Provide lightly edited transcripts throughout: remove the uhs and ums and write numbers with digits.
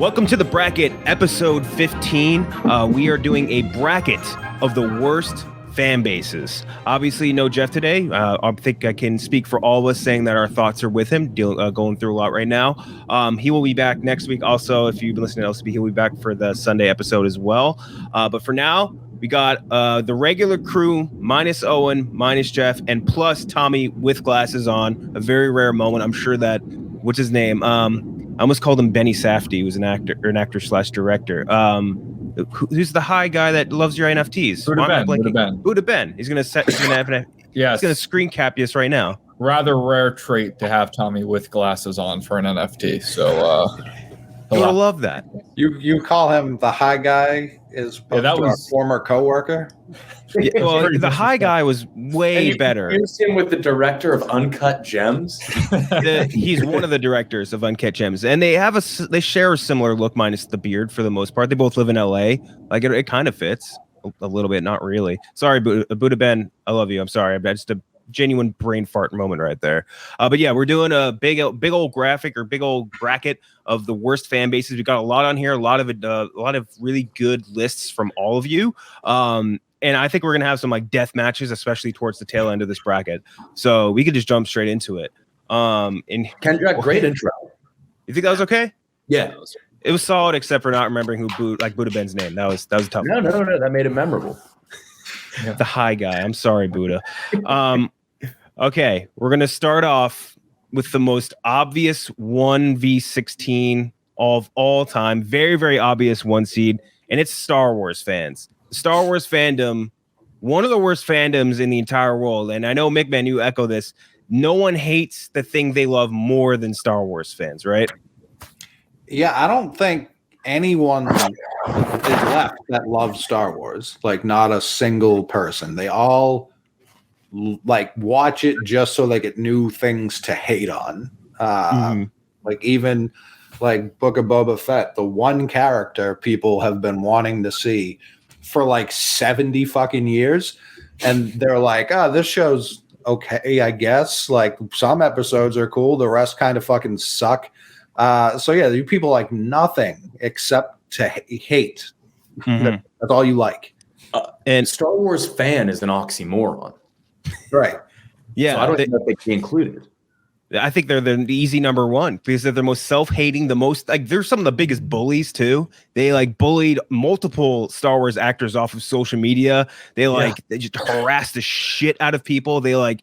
Welcome to the bracket, episode 15. We are doing a bracket of the worst fan bases. Obviously, no Jeff today. I think I can speak for all of us saying that our thoughts are with him, going through a lot right now. He will be back next week. Also, if you've been listening to LCB, he'll be back for the Sunday episode as well. But for now, we got the regular crew, minus Owen, minus Jeff, and plus Tommy with glasses on. A very rare moment. I'm sure that, what's his name? I almost called him Benny Safdie, who's an actor/director. Who's the high guy that loves your NFTs? Buddha Ben. He's gonna screen cap us right now. Rather rare trait to have Tommy with glasses on for an NFT. So I would love that. You call him the high guy that was a former coworker. Yeah, well, the high guy was way better. You used him with the director of Uncut Gems. He's one of the directors of Uncut Gems, and they share a similar look, minus the beard for the most part. They both live in LA. Like it kind of fits a little bit, not really. Sorry, Buddha Ben, I love you. I'm sorry, but just a genuine brain fart moment right there. But yeah, we're doing a big old graphic or big old bracket of the worst fan bases. We got a lot on here, a lot of really good lists from all of you. And I think we're going to have some like death matches, especially towards the tail end of this bracket. So we could just jump straight into it. And KenJac, great intro. You think that was okay? Yeah. It was solid, except for not remembering Buddha Ben's name. That was tough. No. That made it memorable. The high guy. I'm sorry, Buddha. Okay. We're going to start off with the most obvious 1v16 of all time. Very, very obvious one seed. And it's Star Wars fans. Star Wars fandom, one of the worst fandoms in the entire world. And I know, Mick, man, you echo this. No one hates the thing they love more than Star Wars fans, right? Yeah, I don't think anyone is left that loves Star Wars. Like, not a single person. They all like watch it just so they get new things to hate on. Like even like Book of Boba Fett, the one character people have been wanting to see for like 70 fucking years, and they're like, this show's okay, I guess. Like some episodes are cool, the rest kind of fucking suck. So yeah, you people like nothing except to hate. That's all you like. And Star Wars fan is an oxymoron, right? Yeah, so I don't think that they can be included. I think they're the easy number one because they're the most self-hating, the most like they're some of the biggest bullies too. They like bullied multiple Star Wars actors off of social media. They they just harass the shit out of people. They're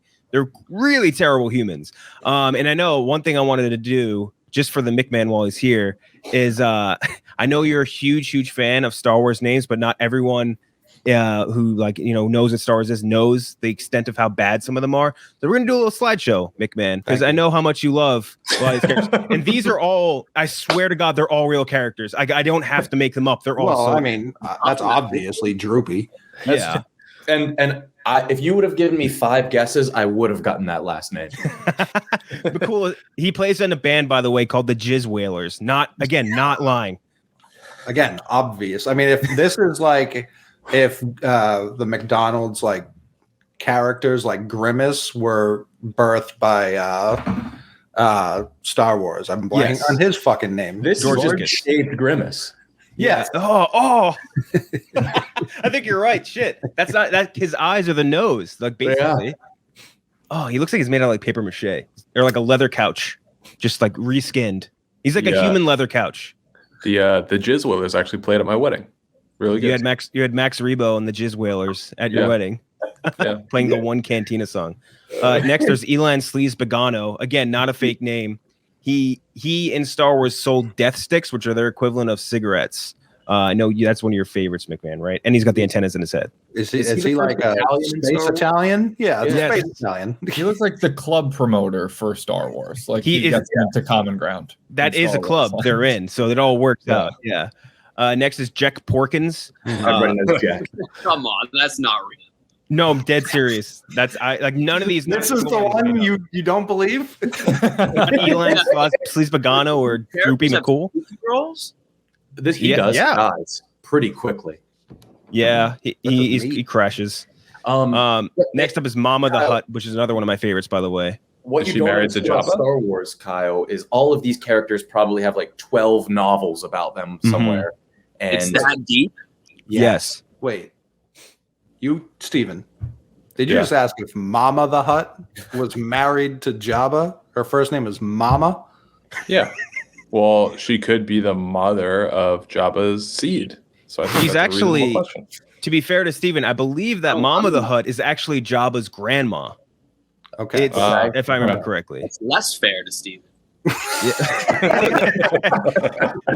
really terrible humans. And I know one thing I wanted to do just for the McMahon while he's here is I know you're a huge fan of Star Wars names, but not everyone who knows what Star Wars is knows the extent of how bad some of them are. So we're gonna do a little slideshow, McMahon, because I know how much you love a lot of these characters. And these are all, I swear to God, they're all real characters. I don't have to make them up. They're all. Well, I mean, that's obviously Droopy. Yeah. And if you would have given me 5 guesses, I would have gotten that last name. But cool. He plays in a band, by the way, called the Jizz Whalers. Not lying. Again, obvious. I mean, if this is like. If the McDonald's like characters like Grimace were birthed by Star Wars, I'm blanking on his fucking name. This George shaved Grimace. Yeah. Oh. I think you're right. Shit. That's not that. His eyes are the nose, like basically. Yeah. Oh, he looks like he's made out of like paper mache or like a leather couch, just like reskinned. He's like a human leather couch. The Jizz Whalers actually played at my wedding. Really good. You had Max Rebo and the Jizz Whalers at your wedding, playing the one Cantina song. Next, there's Elan Sleaze Begano. Again, not a fake name. He in Star Wars sold death sticks, which are their equivalent of cigarettes. I know that's one of your favorites, McMahon, right? And he's got the antennas in his head. Is he like a space Italian? Yeah, space Italian. He looks like the club promoter for Star Wars. Like he gets into common ground. That is a club they're in, so it all works out. Yeah. Next is Jack Porkins. Everybody knows Jack. Come on, that's not real. No, I'm dead serious. That's like none of these. This is the one you don't believe. Elan Sleaze Begano or Droopy McCool. Girls. He dies pretty quickly. Yeah, he crashes. Next up is Mama the Hutt, which is another one of my favorites, by the way. what Is you she don't married to understand about Jabba? Star Wars, Kyle, is all of these characters probably have like 12 novels about them somewhere. It's And that deep. Yes. Wait, you, Steven, did you Yeah. just ask if Mama the Hutt was married to Jabba? Her first name is Mama. Yeah. Well, she could be the mother of Jabba's seed. So I think She's that's a reasonable actually- question. To be fair to Steven, I believe that Oh, Mama the I'm- Hutt is actually Jabba's grandma. Okay. It's, Okay. if I remember correctly. It's less fair to Steven.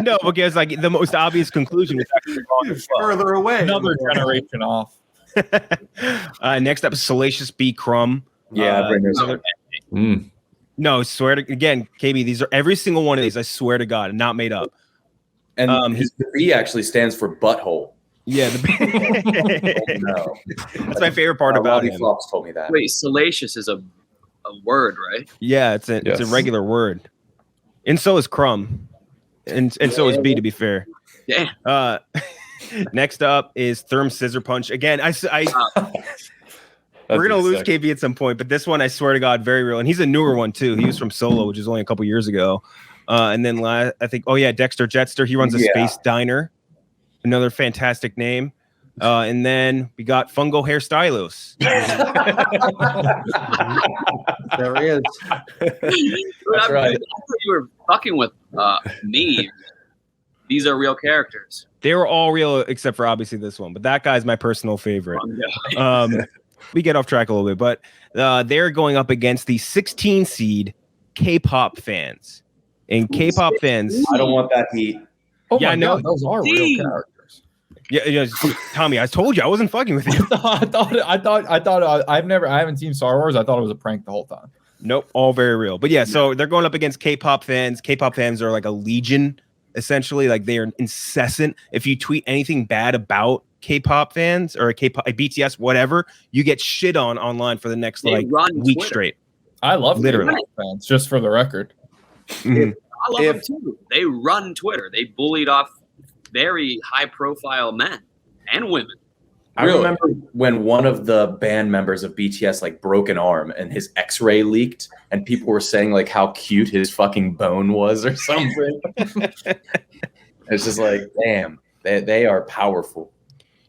No, because like the most obvious conclusion is actually wrong as well. Further away. Another generation off. Next up is Salacious B. Crumb. yeah, bring those no. up. Mm. No, swear to again, KB. These are every single one of these. I swear to God, not made up. And His- the B actually stands for butthole. Yeah, No, that's my favorite part about Robbie him. Flops told me that. Wait, salacious is a word, right? Yeah, it's a Yes. regular word, and so is Crumb, and so is B. To be fair. Yeah. Next up is Therm Scissor Punch. Again, That'd we're gonna be lose sick. KB at some point, but this one I swear to God, very real. And he's a newer one too. He was from Solo, which is only a couple years ago. And then I think, oh yeah, Dexter Jetster. He runs a Yeah. space diner. Another fantastic name. And then we got Fungo Hairstylos. There he is. That's right. I thought you were fucking with me. These are real characters. They were all real except for obviously this one, but that guy's my personal favorite. We get off track a little bit, but they're going up against the 16 seed K-pop fans. And K-pop fans, I don't want that heat. Oh Yeah, my I know. God, those are real Steve. characters. yeah, Tommy, I told you I wasn't fucking with you. I haven't seen Star Wars. I thought it was a prank the whole time. Nope, all very real. But yeah, so they're going up against K-pop fans. K-pop fans are like a legion, essentially. Like they are incessant. If you tweet anything bad about K-pop fans or K-pop, BTS, whatever, you get shit on online for the next They like run week Twitter. straight. I love Literally. K-pop fans, just for the record. Mhm. I love them too. They run Twitter. They bullied off very high-profile men and women. I remember when one of the band members of BTS like broke an arm and his X-ray leaked, and people were saying like how cute his fucking bone was or something. It's just like, damn, they are powerful.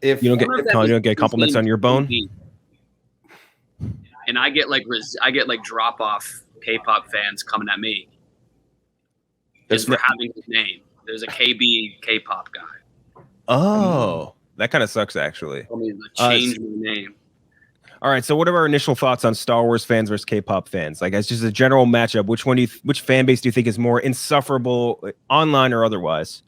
If You don't I wonder if that you don't was get compliments on your bone. And I get like drop off K-pop fans coming at me just for having his name. There's a KB K-pop guy. Oh, that kind of sucks actually. I mean, change my name. All right, so what are our initial thoughts on Star Wars fans versus K-pop fans? Like, as just a general matchup, which fan base do you think is more insufferable, online or otherwise?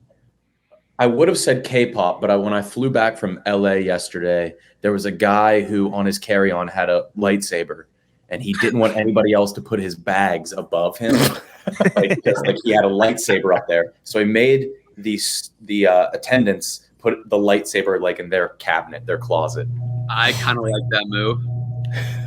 I would have said K-pop, but when I flew back from LA yesterday, there was a guy who on his carry-on had a lightsaber, and he didn't want anybody else to put his bags above him, because he had a lightsaber up there. So he made the attendants put the lightsaber like in their cabinet, their closet. I kind of like that move.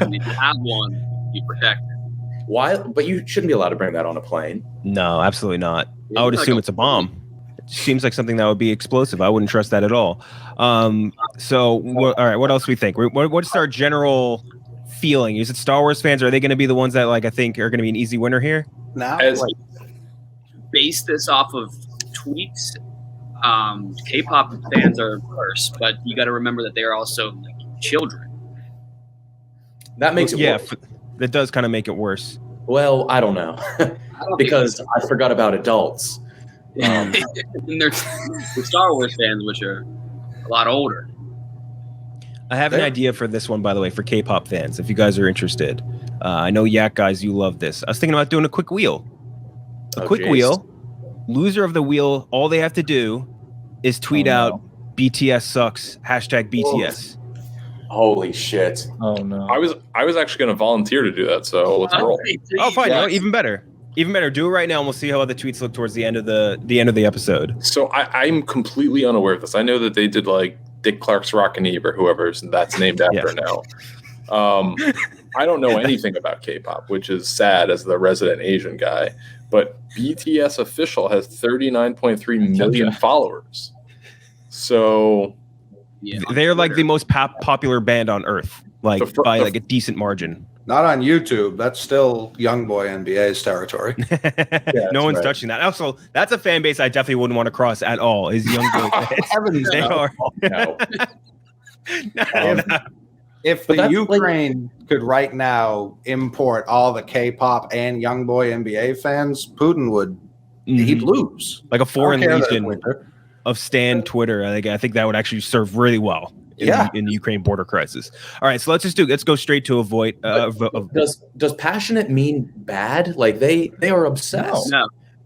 And if you have one, you protect it. Why? But you shouldn't be allowed to bring that on a plane. No, absolutely not. I would Like assume it's a bomb. It seems like something that would be explosive. I wouldn't trust that at all. All right, what else do we think? What's our general feeling? Is it Star Wars fans? Are they going to be the ones that like I think are going to be an easy winner here? now, As- like, Base this off of tweets. K-pop fans are worse, but you got to remember that they are also like children. That makes it worse. That does kind of make it worse. Well, I don't know. Because I forgot about adults. and there's the Star Wars fans, which are a lot older. I have an idea for this one, by the way, for K-pop fans. If you guys are interested, I know Yak guys, you love this. I was thinking about doing a quick wheel. Wheel. Loser of the wheel. All they have to do is tweet out BTS sucks #BTS. Holy shit. Oh no. I was actually going to volunteer to do that, so let's roll. Oh, fine. Yeah. No, even better. Even better. Do it right now, and we'll see how the tweets look towards the end of the episode. So I'm completely unaware of this. I know that they did like Dick Clark's Rockin' Eve or whoever's that's named after now. I don't know anything about K-pop, which is sad as the resident Asian guy. But BTS official has 39.3 million followers. So Yeah, They're like the most popular band on Earth, like by like a decent margin. Not on YouTube. That's still young boy NBA's territory. No one's touching that. Also, that's a fan base I definitely wouldn't want to cross at all. Is young boy fans. They are. No. If the Ukraine could right now import all the K-pop and young boy NBA fans, Putin would he'd lose. Like a foreign legion of Stan Twitter. I think that would actually serve really well in the Ukraine border crisis. All right, so let's go straight to avoid. Does passionate mean bad? Like they are obsessed.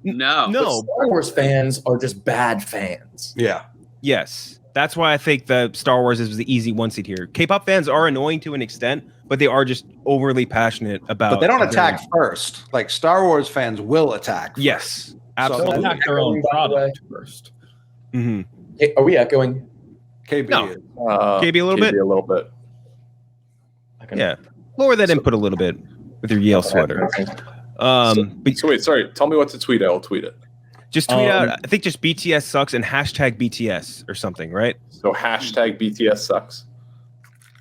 No. Star Wars fans are just bad fans. Yeah. Yes. That's why I think the Star Wars is the easy one seed here. K-pop fans are annoying to an extent, but they are just overly passionate about. But they don't attack first. Like Star Wars fans will attack. Yes, absolutely. They'll attack their own product first. Mm-hmm. Hey, are we echoing? KB. No. KB a little bit. A little bit. Yeah, lower that input a little bit with your Yale sweater. So wait, sorry. Tell me what to tweet. I'll tweet it. Just tweet out, I think just BTS sucks and hashtag BTS or something, right? So hashtag BTS sucks.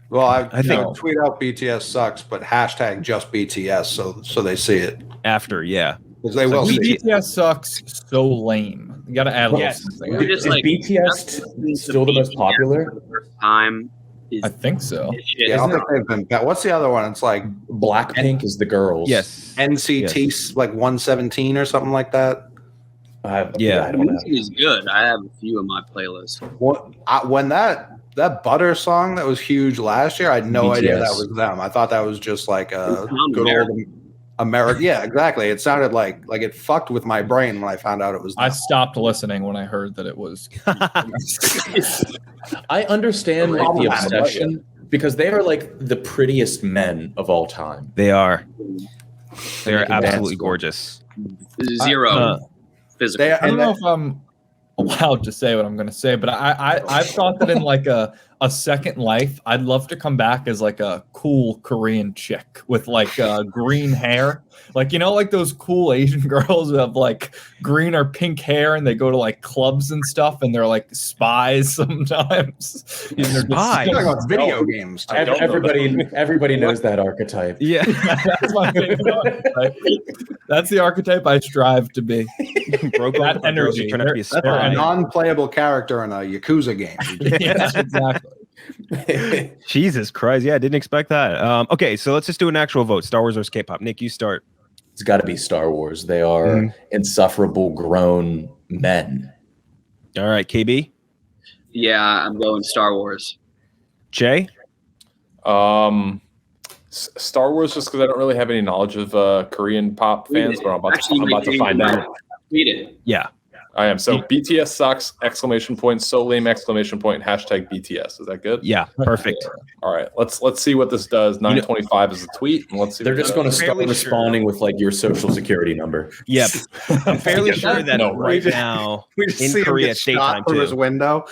Well, I think tweet out BTS sucks, but hashtag just BTS so they see it. After, yeah. Because they will see it. BTS sucks so lame. You got to add a little something. Is BTS still the most popular? For the first time. I think so. Yeah, I don't think they've been bad. What's the other one? It's like Blackpink is the girls. Yes. NCT like 117 or something like that. I don't The know. music is good. I have a few in my playlist. When that Butter song that was huge last year, I had no idea that was them. I thought that was just like a good old American. Yeah, exactly. It sounded like it fucked with my brain when I found out it was them. I stopped listening when I heard that it was. I understand like the obsession because they are like the prettiest men of all time. They are. They are can dance absolutely well. gorgeous. Zero physical. I don't know if I'm allowed to say what I'm going to say, but I thought that in like a second life, I'd love to come back as like a cool Korean chick with like green hair. Like, like those cool Asian girls who have like green or pink hair and they go to like clubs and stuff and they're like spies sometimes. And they're Spies? Talking about video games. Everybody knows that archetype. Yeah. That's my favorite archetype. That's the archetype I strive to be. Broke That up energy. energy. Trying to be a That's a spy. non-playable character in a Yakuza game. Yes, exactly. Jesus Christ. Yeah, I didn't expect that. Okay, so let's just do an actual vote. Star Wars versus K-pop. Nick, you start. It's got to be Star Wars. They are insufferable grown men. All right, KB. Yeah, I'm going Star Wars. Jay. Star Wars, just because I don't really have any knowledge of Korean pop fans, but I'm about to find out. Tweet it. Yeah. I am. So BTS sucks! ! So lame! ! Hashtag BTS. Is that good? Yeah. Perfect. All right. Let's see what this does. 925 is a tweet, and let's see. They're just going to start Fairly responding with like your social security number. Yep. I'm fairly sure that No, right now We just in see Korea him it's get shot daytime through his too. window.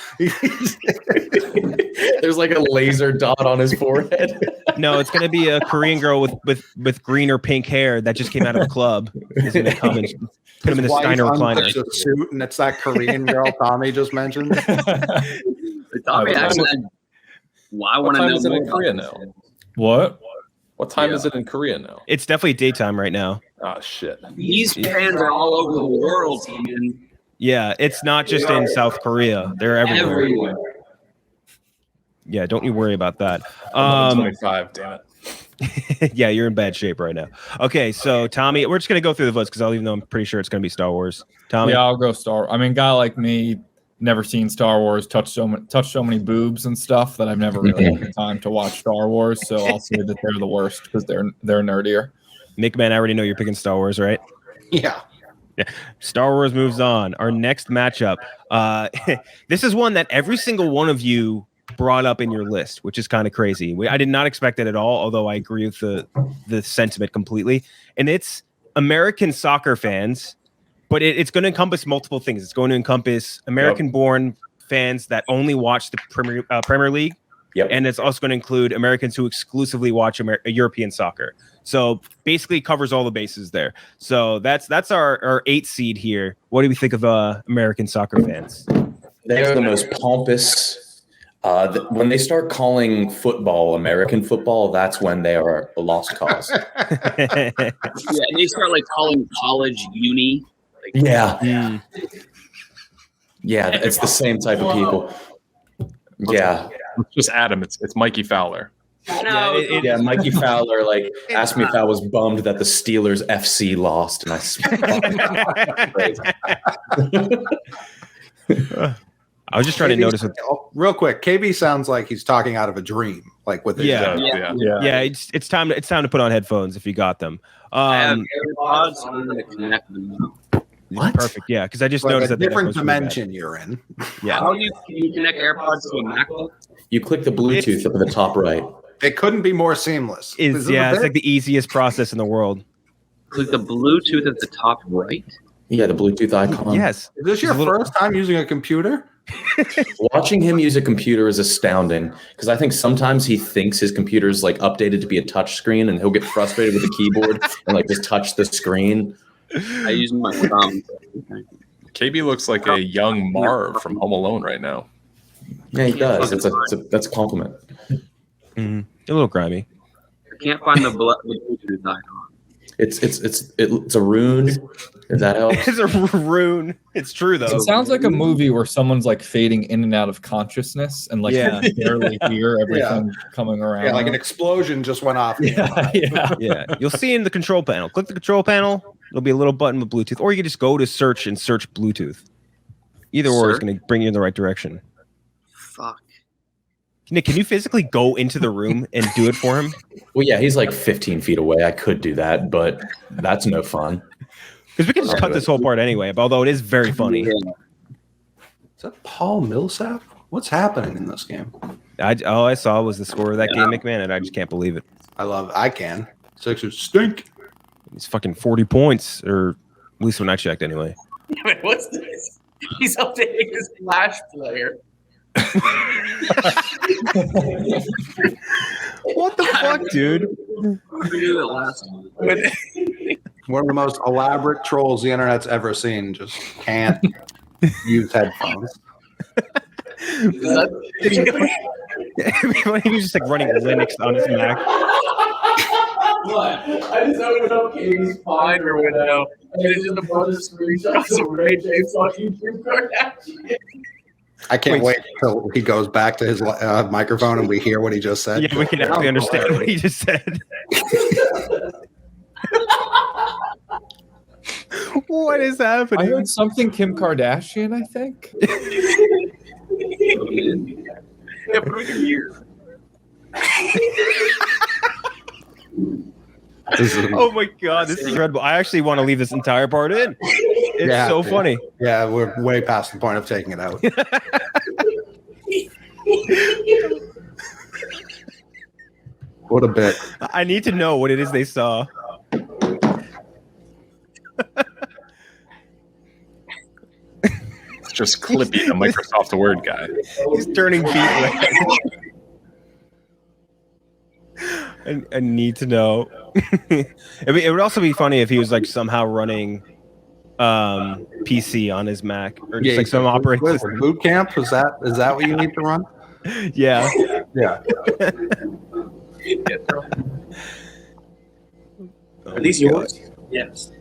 There's like a laser dot on his forehead. No, it's going to be a Korean girl with green or pink hair that just came out of a club. Is going to come and put him in the Wife Steiner recliner. unzips a suit, and it's that Korean girl Tommy just mentioned. Tommy actually said, well, I What want to time know is it more in about Korea this. now? What? What time is it in Korea now? It's definitely daytime right now. Ah, shit. These fans are all over the world, man. Yeah, it's not just in South Korea. They're everywhere. Everywhere. Yeah, don't you worry about that. 25. Damn it. Yeah, you're in bad shape right now. Okay, so Tommy, we're just gonna go through the votes because even though I'm pretty sure it's gonna be Star Wars. Tommy, Yeah, I'll go Star. I mean, guy like me, never seen Star Wars, touched so many boobs and stuff that I've never really had the time to watch Star Wars. So I'll say that they're the worst because they're nerdier. Nick, man, I already know you're picking Star Wars, right? Yeah. Star Wars moves on. Our next matchup. This is one that every single one of you brought up in your list, which is kind of crazy. I did not expect it at all, although I agree with the sentiment completely. And it's American soccer fans, but it's going to encompass multiple things. It's going to encompass American-born fans that only watch the Premier League, and it's also going to include Americans who exclusively watch European soccer. So basically covers all the bases there. So that's our 8 seed here. What do we think of American soccer fans? They are the most pompous, When they start calling football American football, that's when they are a lost cause. Yeah, they start like calling college uni. Like, Yeah. Yeah, it's the same type of people. Yeah. It's just Adam. It's Mikey Fowler. no, Yeah, Mikey Fowler asked me if I was bummed that the Steelers FC lost, and I was just trying to notice it. Real quick, KB sounds like he's talking out of a dream, like with his Yeah. Yeah. It's time to put on headphones if you got them. I have AirPods, so I'm gonna connect them. What? Perfect. Yeah, because I just noticed a that the different echo's really bad. dimension you're in. Yeah. How do you connect AirPods to a MacBook? You click the Bluetooth up at the top right. It couldn't be more seamless. It's like the easiest process in the world. Click the Bluetooth at the top right. Yeah, the Bluetooth icon. Yes. Is this your first time using a computer? Watching him use a computer is astounding because I think sometimes he thinks his computer's updated to be a touch screen, and he'll get frustrated with the keyboard and just touch the screen. I use my thumb. KB looks like a young Marv from Home Alone right now. Yeah, he does. That's a compliment. Mm-hmm. A little grimy. I can't find the Bluetooth icon. It's a rune. If that helps. It's a rune. It's true though. It sounds like a movie where someone's fading in and out of consciousness and you can barely hear everything coming around. Yeah, like an explosion just went off. Yeah. You'll see in the control panel. Click the control panel. There'll be a little button with Bluetooth, or you can just go to search and search Bluetooth. Either or is going to bring you in the right direction. Fuck. Nick, can you physically go into the room and do it for him? Well, yeah, he's 15 feet away. I could do that, but that's no fun. Because we can just cut this whole part anyway, although it is very funny. Is that Paul Millsap? What's happening in this game? All I saw was the score of that game, McMahon, and I just can't believe it. I can. Sixers stink. It's fucking 40 points, or at least when I checked anyway. Wait, what's this? He's updating his Flash player. What the fuck, dude? We knew that last time. One of the most elaborate trolls the internet's ever seen. Just can't use headphones. He was just running Linux on his Mac. What? I just opened up Katie's Finder window, and it's just a bunch of screenshots of Ray J fucking Kim Kardashian. I can't wait till he goes back to his microphone and we hear what he just said. Yeah, we can actually understand what he just said. What is happening? I heard something Kim Kardashian, I think. Yeah, put it here. Oh my god, this is incredible. I actually want to leave this entire part in. It's so funny. Yeah, we're way past the point of taking it out. What a bit. I need to know what it is they saw. It's just Clippy, the Microsoft Word guy. He's turning beet red. I need to know. It would also be funny if he was somehow running PC on his Mac, or just some operating system. Boot camp? Is that what you need to run? Yeah. Yeah. Are these yours? Yes.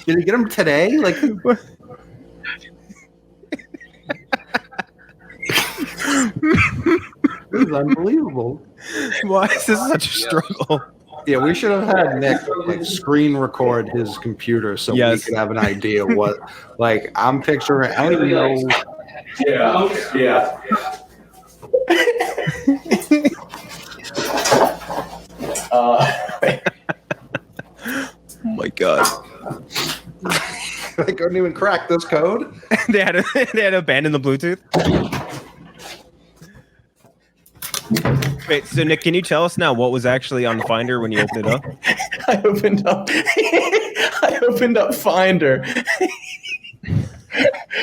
Did you get them today? This is unbelievable. Why is this such a struggle? Yeah, we should have had Nick screen record his computer so we could have an idea what. I'm picturing. I don't even know. Yeah. Oh my god. I couldn't even crack this code. they had to abandon the Bluetooth. Wait, so Nick, can you tell us now what was actually on Finder when you opened it up? I opened up Finder.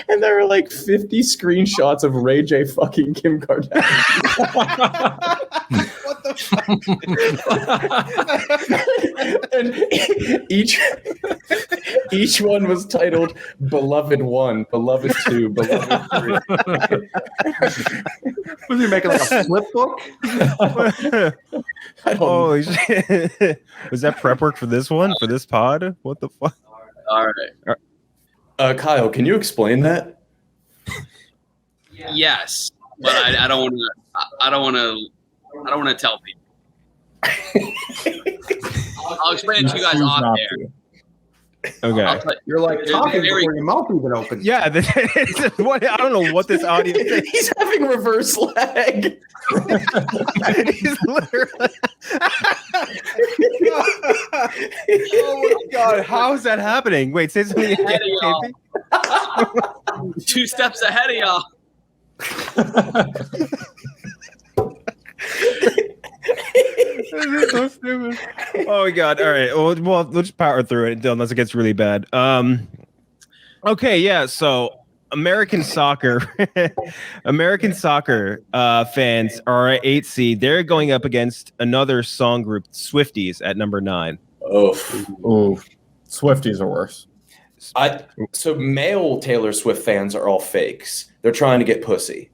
And there were 50 screenshots of Ray J fucking Kim Kardashian. What the And each one was titled Beloved 1, Beloved 2, Beloved 3. Was he making like a flip book? I don't Holy shit. Was that prep work for this one? For this pod? What the fuck? All right. Kyle, can you explain that? Yes, but I don't want to. I don't want to tell people. I'll explain it to you guys off air. Okay. You're like talking before your mouth even opens. Yeah, I don't know what this audio is. He's having reverse lag. He's literally. Oh my god, how is that happening? Wait, say something again, KP. 2 steps ahead of y'all. This is so stupid. Oh my god! All right, well, we'll just power through it unless it gets really bad. Okay, yeah. So American soccer, fans are at 8 seed. They're going up against another song group, Swifties, at number 9. Oh, Swifties are worse. So male Taylor Swift fans are all fakes. They're trying to get pussy.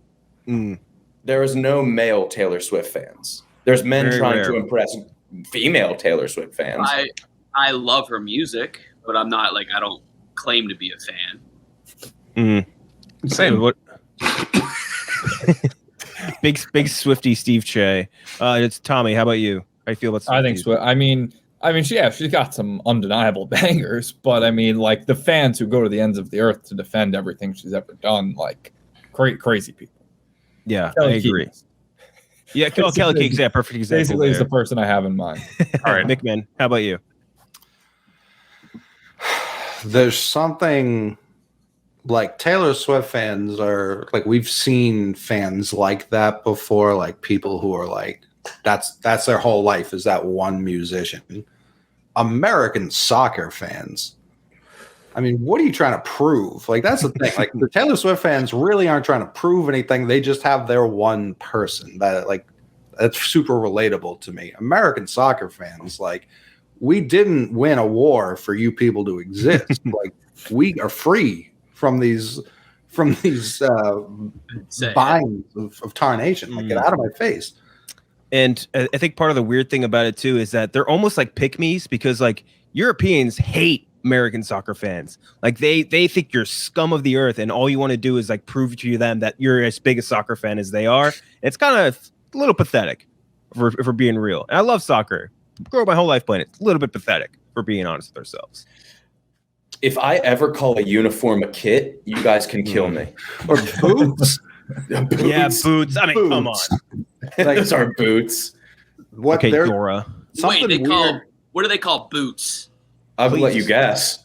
There is no male Taylor Swift fans. There's men trying to impress female Taylor Swift fans. I love her music, but I'm not I don't claim to be a fan. Same. What? big Swiftie Steve Cheah. It's Tommy. How about you? How do you feel about Swifties? I think Swift. I mean, she's got some undeniable bangers, but I mean, the fans who go to the ends of the earth to defend everything she's ever done, crazy people. Yeah, Kelly I agree. Keys. Yeah, Kelly Keys, yeah, perfect example. Basically, is the person I have in mind. All right, McMahon, how about you? There's something like Taylor Swift fans are we've seen fans like that before, people who are that's their whole life is that one musician. American soccer fans. I mean, what are you trying to prove? That's the thing. The Taylor Swift fans really aren't trying to prove anything. They just have their one person that that's super relatable to me. American soccer fans, we didn't win a war for you people to exist. We are free from these binds of tarnation. Get out of my face. And I think part of the weird thing about it too is that they're almost like pick-me's because Europeans hate American soccer fans. They think you're scum of the earth, and all you want to do is prove to them that you're as big a soccer fan as they are. It's kind of a little pathetic, if we're being real. And I love soccer. Grew up my whole life playing it. It's a little bit pathetic, for being honest with ourselves. If I ever call a uniform a kit, you guys can kill me. Or boots. Yeah, boots. I mean, come on. Those are boots. Okay, Dora. Wait, what do they call boots? I will let you guess.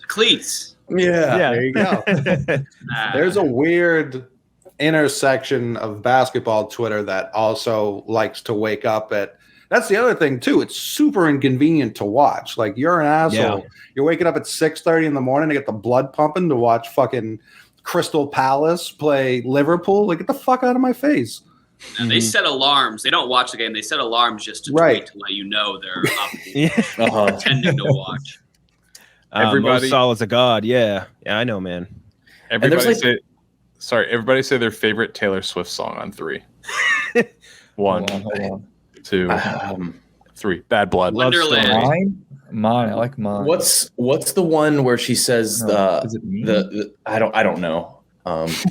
Cleats. Yeah, there you go. There's a weird intersection of basketball Twitter that also likes to wake up at. That's the other thing too. It's super inconvenient to watch. You're an asshole. Yeah. You're waking up at 6:30 in the morning to get the blood pumping to watch fucking Crystal Palace play Liverpool. Get the fuck out of my face. And they set alarms. They don't watch the game. They set alarms just to tweet to let you know they're up pretending to watch. Everybody Salah's a god. Yeah, I know, man. Everybody say their favorite Taylor Swift song on 3. 1, 2, 3. Bad Blood. Wonderland. Mine. I like mine. What's the one where she says the I don't know.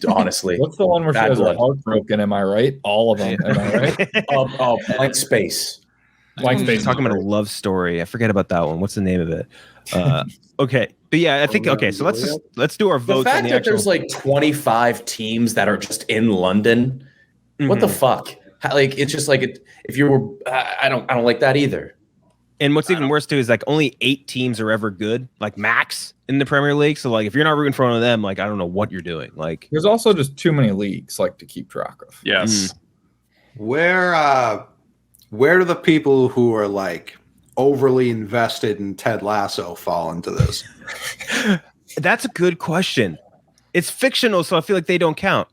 Honestly, what's the one where she has her heart broken? Am I right? All of them. Am I right? Blank Space. Blank Space. Talking about a love story. I forget about that one. What's the name of it? Okay, but yeah, I think So let's do our votes. The fact that there's 25 teams that are just in London. What the fuck? It's just if you were, I don't like that either. And what's even worse too is only 8 teams are ever good, max in the Premier League. So if you're not rooting for one of them, I don't know what you're doing. There's also just too many leagues to keep track of. Yes. Where do the people who are overly invested in Ted Lasso fall into this? That's a good question. It's fictional, so I feel like they don't count.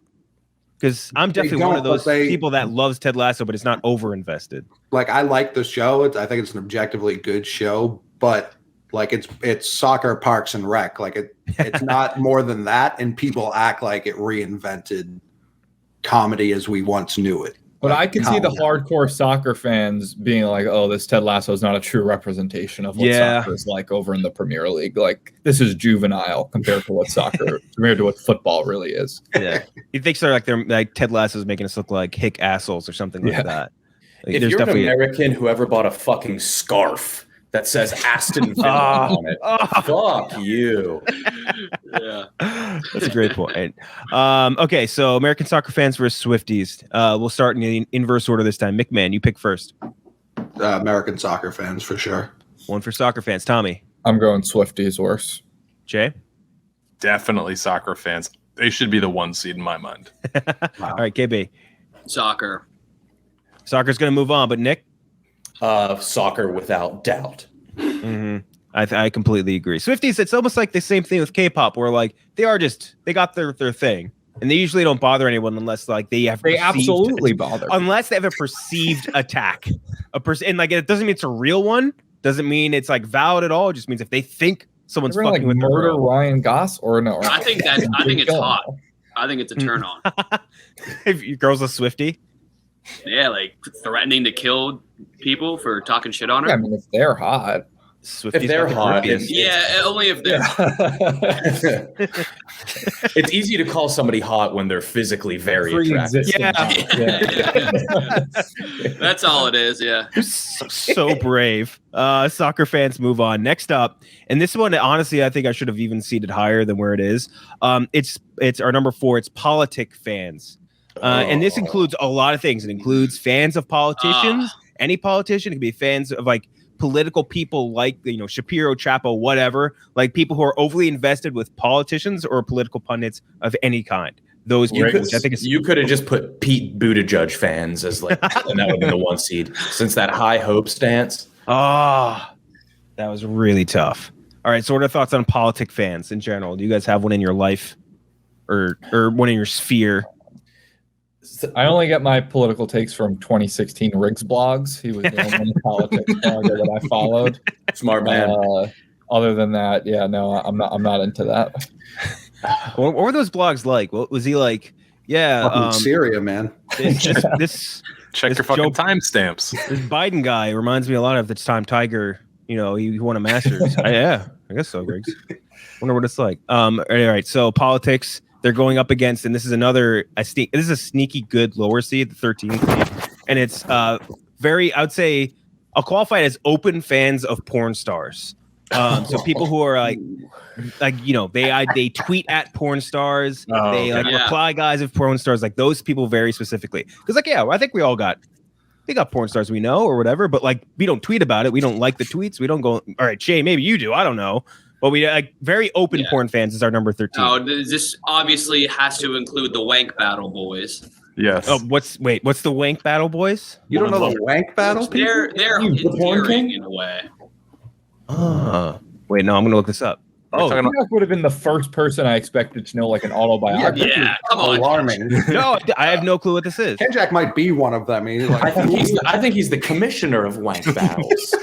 Because I'm definitely one of don't, those but they- people that loves Ted Lasso, but it's not over-invested. Like, I like the show. I think it's an objectively good show, but like it's soccer, Parks and Rec. Like it's not more than that, and people act like it reinvented comedy as we once knew it. But Like, I could see the calm down. hardcore soccer fans being like, "Oh, this Ted Lasso is not a true representation of what soccer is like over in the Premier League. Like, this is juvenile compared to what football really is." Yeah, he thinks they're like Ted Lasso's making us look like hick assholes or something like that. Like, If there's you're an definitely American who ever bought a fucking scarf that says Aston Villa on it, fuck you. Yeah. That's a great point. Okay, so American soccer fans versus Swifties. We'll start in the inverse order this time. McMahon, you pick first. American soccer fans for sure. One for soccer fans. Tommy. I'm going Swifties worse. Jay. Definitely soccer fans. They should be the 1 seed in my mind. All right, KB. Soccer. Soccer's going to move on, but Nick. Soccer without doubt. Mm-hmm. I completely agree. Swifties, it's almost like the same thing with K-pop, where like they got their thing, and they usually don't bother anyone unless like they absolutely bother. Unless they have a perceived attack, and like it doesn't mean it's a real one. Doesn't mean it's like valid at all. It just means if they think someone's Everyone, fucking like with their murder girl. Ryan Goss or no? I think it's hot. I think it's a turn on. If your girl's a Swiftie. Yeah, like threatening to kill people for talking shit on her. I mean, if they're hot. Swifties If they're got the hot, grippiest. Yeah, only if they're. It's easy to call somebody hot when they're physically very attractive. Yeah. That's all it is. Yeah. So brave. Soccer fans move on. Next up, and this one, honestly, I think I should have even seated higher than where it is. It's our number 4. It's politic fans. And this includes a lot of things. It includes fans of politicians, any politician. It could be fans of like political people like, Shapiro, Chapo, whatever, like people who are overly invested with politicians or political pundits of any kind. Those people, which I think is, you could have just put Pete Buttigieg fans as like, and that would have been the 1 seed since that high hope stance. that was really tough. All right. So what are thoughts on politic fans in general? Do you guys have one in your life or one in your sphere? I only get my political takes from 2016 Riggs blogs. He was the only politics blogger that I followed. Smart man. Other than that, yeah, no, I'm not into that. What were those blogs like? What was he like? Yeah, Fucking Syria, man. this Check your fucking timestamps. This Biden guy reminds me a lot of the time Tiger. He won a Masters. Yeah, I guess so, Riggs. Wonder what it's like. All right, so politics. They're going up against, and this is this is a sneaky good lower seed, the 13th seed, and it's very, I would say, I'll qualify it as open fans of porn stars. So people who are they tweet at porn stars, reply guys of porn stars, like those people very specifically. Because I think we got porn stars we know or whatever, but like we don't tweet about it. We don't like the tweets. We don't go. All right, Jay, maybe you do. I don't know. But we very open porn fans is our number 13. Oh, this obviously has to include the Wank Battle Boys. Yes. Oh, what's the Wank Battle Boys? You don't know the Wank Battle? They're endearing in a way. Wait, no, I'm gonna look this up. KenJac would have been the first person I expected to know like an autobiography. Yeah, come on. Alarming. No, I have no clue what this is. KenJac might be one of them. He's like, I think he's the commissioner of wank battles.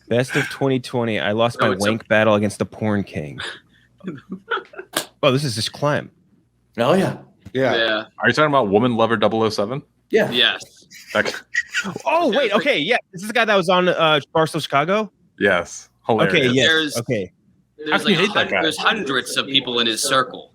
Best of 2020. I lost my wank battle against the porn king. Oh, this is just climb. Oh yeah. Yeah. Are you talking about Woman Lover 007? Yeah. Yes. Oh, wait. Okay. Yeah. This is the guy that was on Barstool Chicago? Yes. Hilarious. Okay. Yes. There's hundreds of people in his circle.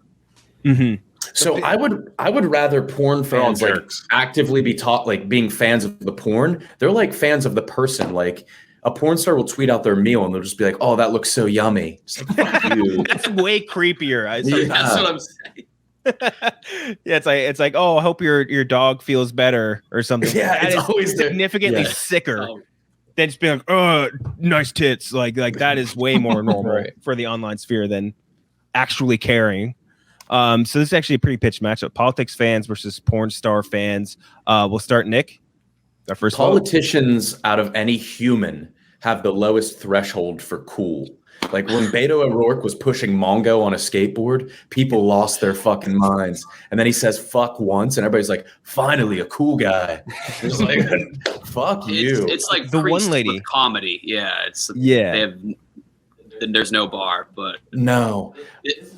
Mm-hmm. So I would rather porn fans like jerks. actively be taught like being fans of the porn. They're like fans of the person. Like a porn star will tweet out their meal and they'll just be like, "Oh, that looks so yummy." Just like, fuck you. That's way creepier. That's what I'm saying. Yeah, it's like, oh, I hope your dog feels better or something. Yeah, that it's is always significantly sicker than just being like, oh, nice tits. Like that is way more normal for the online sphere than actually caring. So this is actually a pretty pitched matchup. Politics fans versus porn star fans. We'll start Nick. Our first politicians out of any human have the lowest threshold for cool. Like when Beto O'Rourke was pushing Mongo on a skateboard, people lost their fucking minds. And then he says fuck once, and everybody's like, finally, a cool guy. It's like, fuck you. It's like The Priest one lady with comedy. Yeah, they have. There's no bar, but no.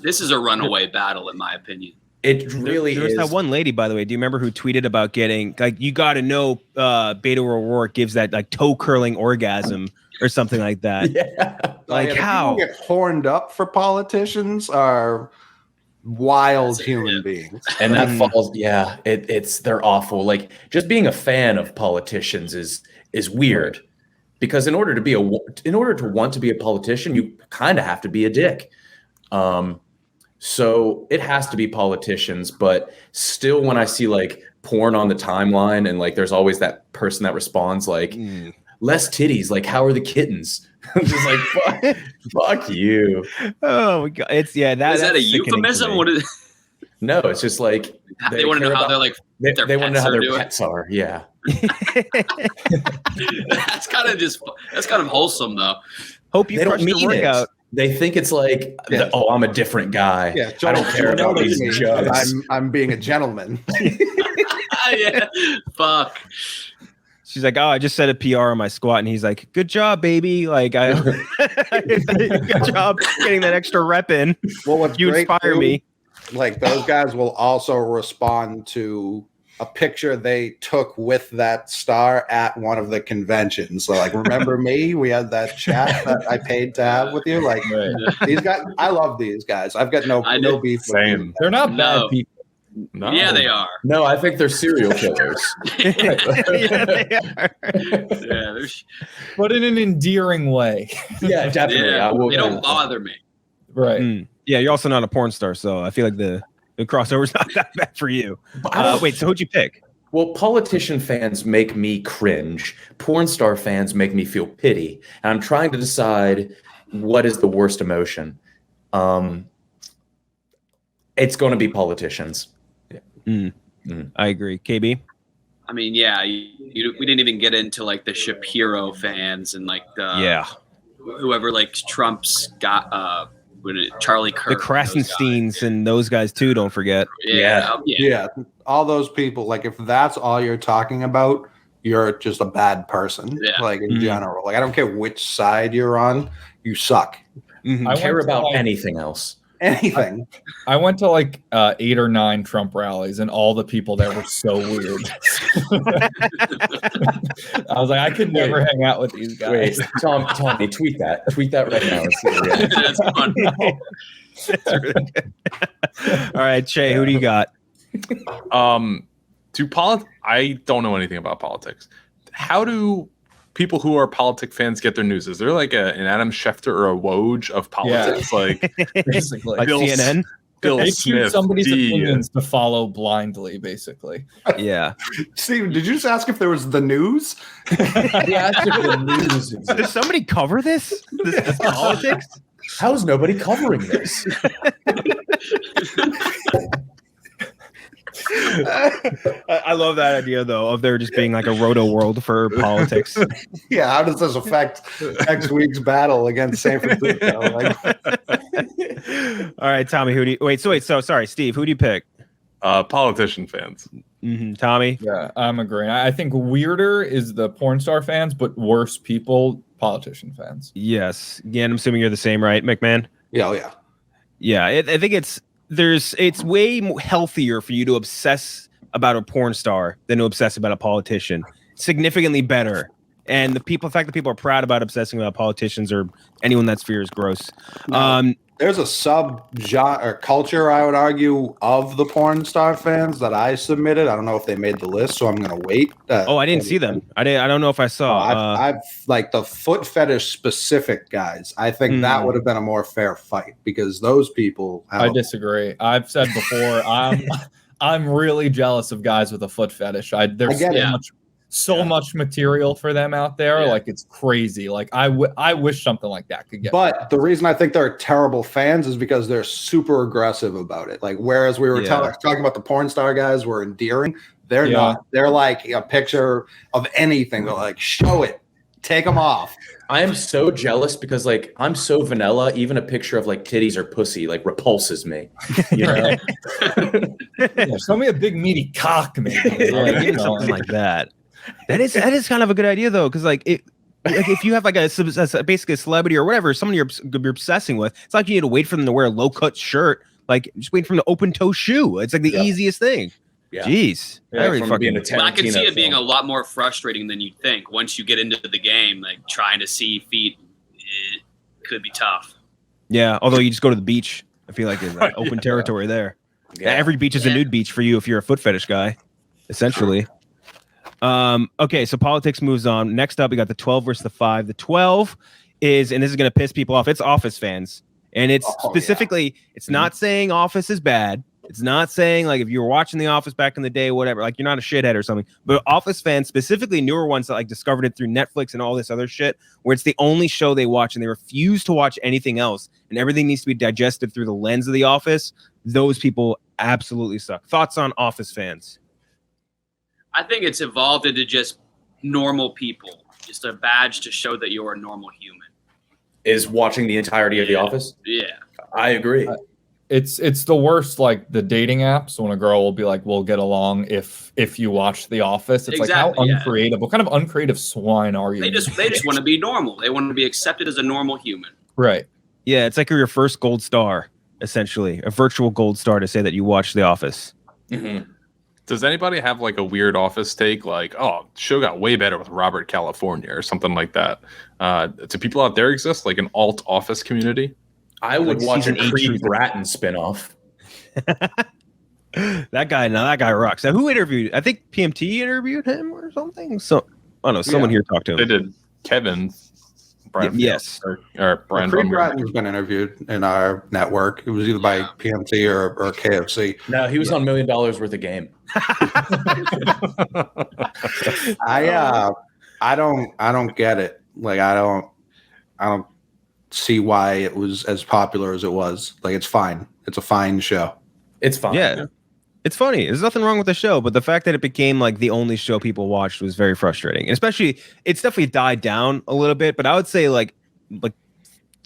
This is a runaway battle, in my opinion. It really There's is. that one lady, by the way. Do you remember who tweeted about getting like you got to know Beto O'Rourke gives that like toe curling orgasm or something like that? Yeah. Like how people get horned up for politicians are wild human beings, and that falls. Yeah, it's they're awful. Like just being a fan of politicians is weird because in order to want to be a politician, you kind of have to be a dick. So it has to be politicians, but still when I see like porn on the timeline and like there's always that person that responds like less titties, like how are the kittens? I'm just like fuck you. Oh my god. It's that is that a euphemism? What is No, it's just like they want to know how they're like they want to know how their pets are. Yeah. That's kind of wholesome though. Hope you crushed your workout. They think it's like, I'm a different guy. Yeah, I don't care about these jugs. I'm being a gentleman. Yeah, fuck. She's like, oh, I just set a PR on my squat, and he's like, good job, baby. Like, good job getting that extra rep in. Well, what's you great inspire too, me. Like those guys will also respond to a picture they took with that star at one of the conventions. So like, remember me? We had that chat that I paid to have with you. Like these guys, I love these guys. I've got no beef with them. They're not bad people. No. Yeah, they are. No, I think they're serial killers. Yeah, they are. Yeah, but in an endearing way. Yeah, definitely. Yeah, they don't bother me. Right. Yeah, you're also not a porn star, so I feel like the crossover's not that bad for you. Wait, so who'd you pick? Well, politician fans make me cringe. Porn star fans make me feel pity. And I'm trying to decide what is the worst emotion. It's going to be politicians. I agree. KB? I mean, yeah, we didn't even get into like the Shapiro fans and like the whoever like Trump's got Charlie Kirk, the Krasensteins and those guys too. Don't forget. Yeah, all those people. Like if that's all you're talking about, you're just a bad person. Yeah. Like in general, like I don't care which side you're on, you suck. I care about anything else. Anything. I went to like 8 or 9 Trump rallies, and all the people there were so weird. I was like, I could never hang out with these guys. Wait, Tommy, tweet that right now. That's funny. All right, Cheah, who do you got? I don't know anything about politics. How do people who are politic fans get their news? Is there like an Adam Schefter or a Woj of politics? Like Basically. Like CNN? Bill They choose Smith, somebody's opinions to follow blindly, basically. Yeah. Steve, did you just ask if there was the news? Does somebody cover this? This politics? How is nobody covering this? I love that idea, though, of there just being like a roto world for politics. Yeah, how does this affect next week's battle against San Francisco? All right, Tommy, so sorry, Steve, who do you pick? Politician fans. Tommy? Yeah, I'm agreeing. I think weirder is the porn star fans, but worse people, politician fans. Yes. Again, I'm assuming you're the same, right, McMahon? Yeah. Yeah, I think it's way healthier for you to obsess about a porn star than to obsess about a politician. Significantly better. And the fact that people are proud about obsessing about politicians or anyone that sphere is gross. There's a sub-genre or culture, I would argue, of the porn star fans that I submitted. I don't know if they made the list, so I'm going to wait. I didn't see them. I don't know if I saw. I've like the foot fetish specific guys. I think that would have been a more fair fight because those people. I disagree. I've said before, I'm really jealous of guys with a foot fetish. There's so much material for them out there. Yeah. Like it's crazy. Like I wish something like that could get. But the reason I think they're terrible fans is because they're super aggressive about it. Like whereas we were talking about the porn star guys were endearing, they're not. They're like a picture of anything. They're like, show it, Take them off. I am so jealous because like I'm so vanilla. Even a picture of like titties or pussy like repulses me. You know, Yeah, show me a big meaty cock, maybe. Yeah, Like, give me something like that. That is kind of a good idea though, because like if you have like basically a celebrity or whatever, someone you're obsessing with, it's like you need to wait for them to wear a low cut shirt. Like just wait for them to open toe shoe. It's like the easiest thing. Yeah. Jeez, Yeah, really from fucking. being a But I can see Tarantino it being a film. lot more frustrating than you'd think. Once you get into the game, like trying to see feet, it could be tough. Yeah, although you just go to the beach, I feel like there's open territory there. Yeah. Every beach is a nude beach for you if you're a foot fetish guy, essentially. Okay, so politics moves on. Next up, we got the 12 versus the 5. The 12 is, and this is going to piss people off, it's Office fans. And it's specifically, it's not saying Office is bad. It's not saying like if you were watching The Office back in the day, whatever, like you're not a shithead or something. But Office fans, specifically newer ones that like discovered it through Netflix and all this other shit, where it's the only show they watch and they refuse to watch anything else, and everything needs to be digested through the lens of The Office. Those people absolutely suck. Thoughts on Office fans? I think it's evolved into just normal people, just a badge to show that you're a normal human. Is watching the entirety of The Office. Yeah. I agree. It's the worst, like the dating apps when a girl will be like, we'll get along if you watch The Office. It's Exactly, like, how uncreative, what kind of uncreative swine are you? They just want to be normal. They want to be accepted as a normal human. Right. Yeah, it's like your first gold star, essentially, a virtual gold star to say that you watched The Office. Mhm. Does anybody have like a weird Office take? Like, oh, show got way better with Robert California or something like that. Do people out there exist, like an alt Office community? I would Like watch a season 8 Creed truth. Bratton spinoff. That guy rocks. Now, who interviewed? I think PMT interviewed him or something. So I don't know. Someone here talked to him. They did. Kevin. Brian yes. or Brian. Creed Brummer. Bratton's been interviewed in our network. It was either by PMT or KFC. No, he was on $1 Million Worth of Game. I don't get it. Like I don't see why it was as popular as it was. Like it's fine. It's a fine show. It's fine. Yeah. It's funny. There's nothing wrong with the show, but the fact that it became like the only show people watched was very frustrating. And especially, it's definitely died down a little bit. But I would say like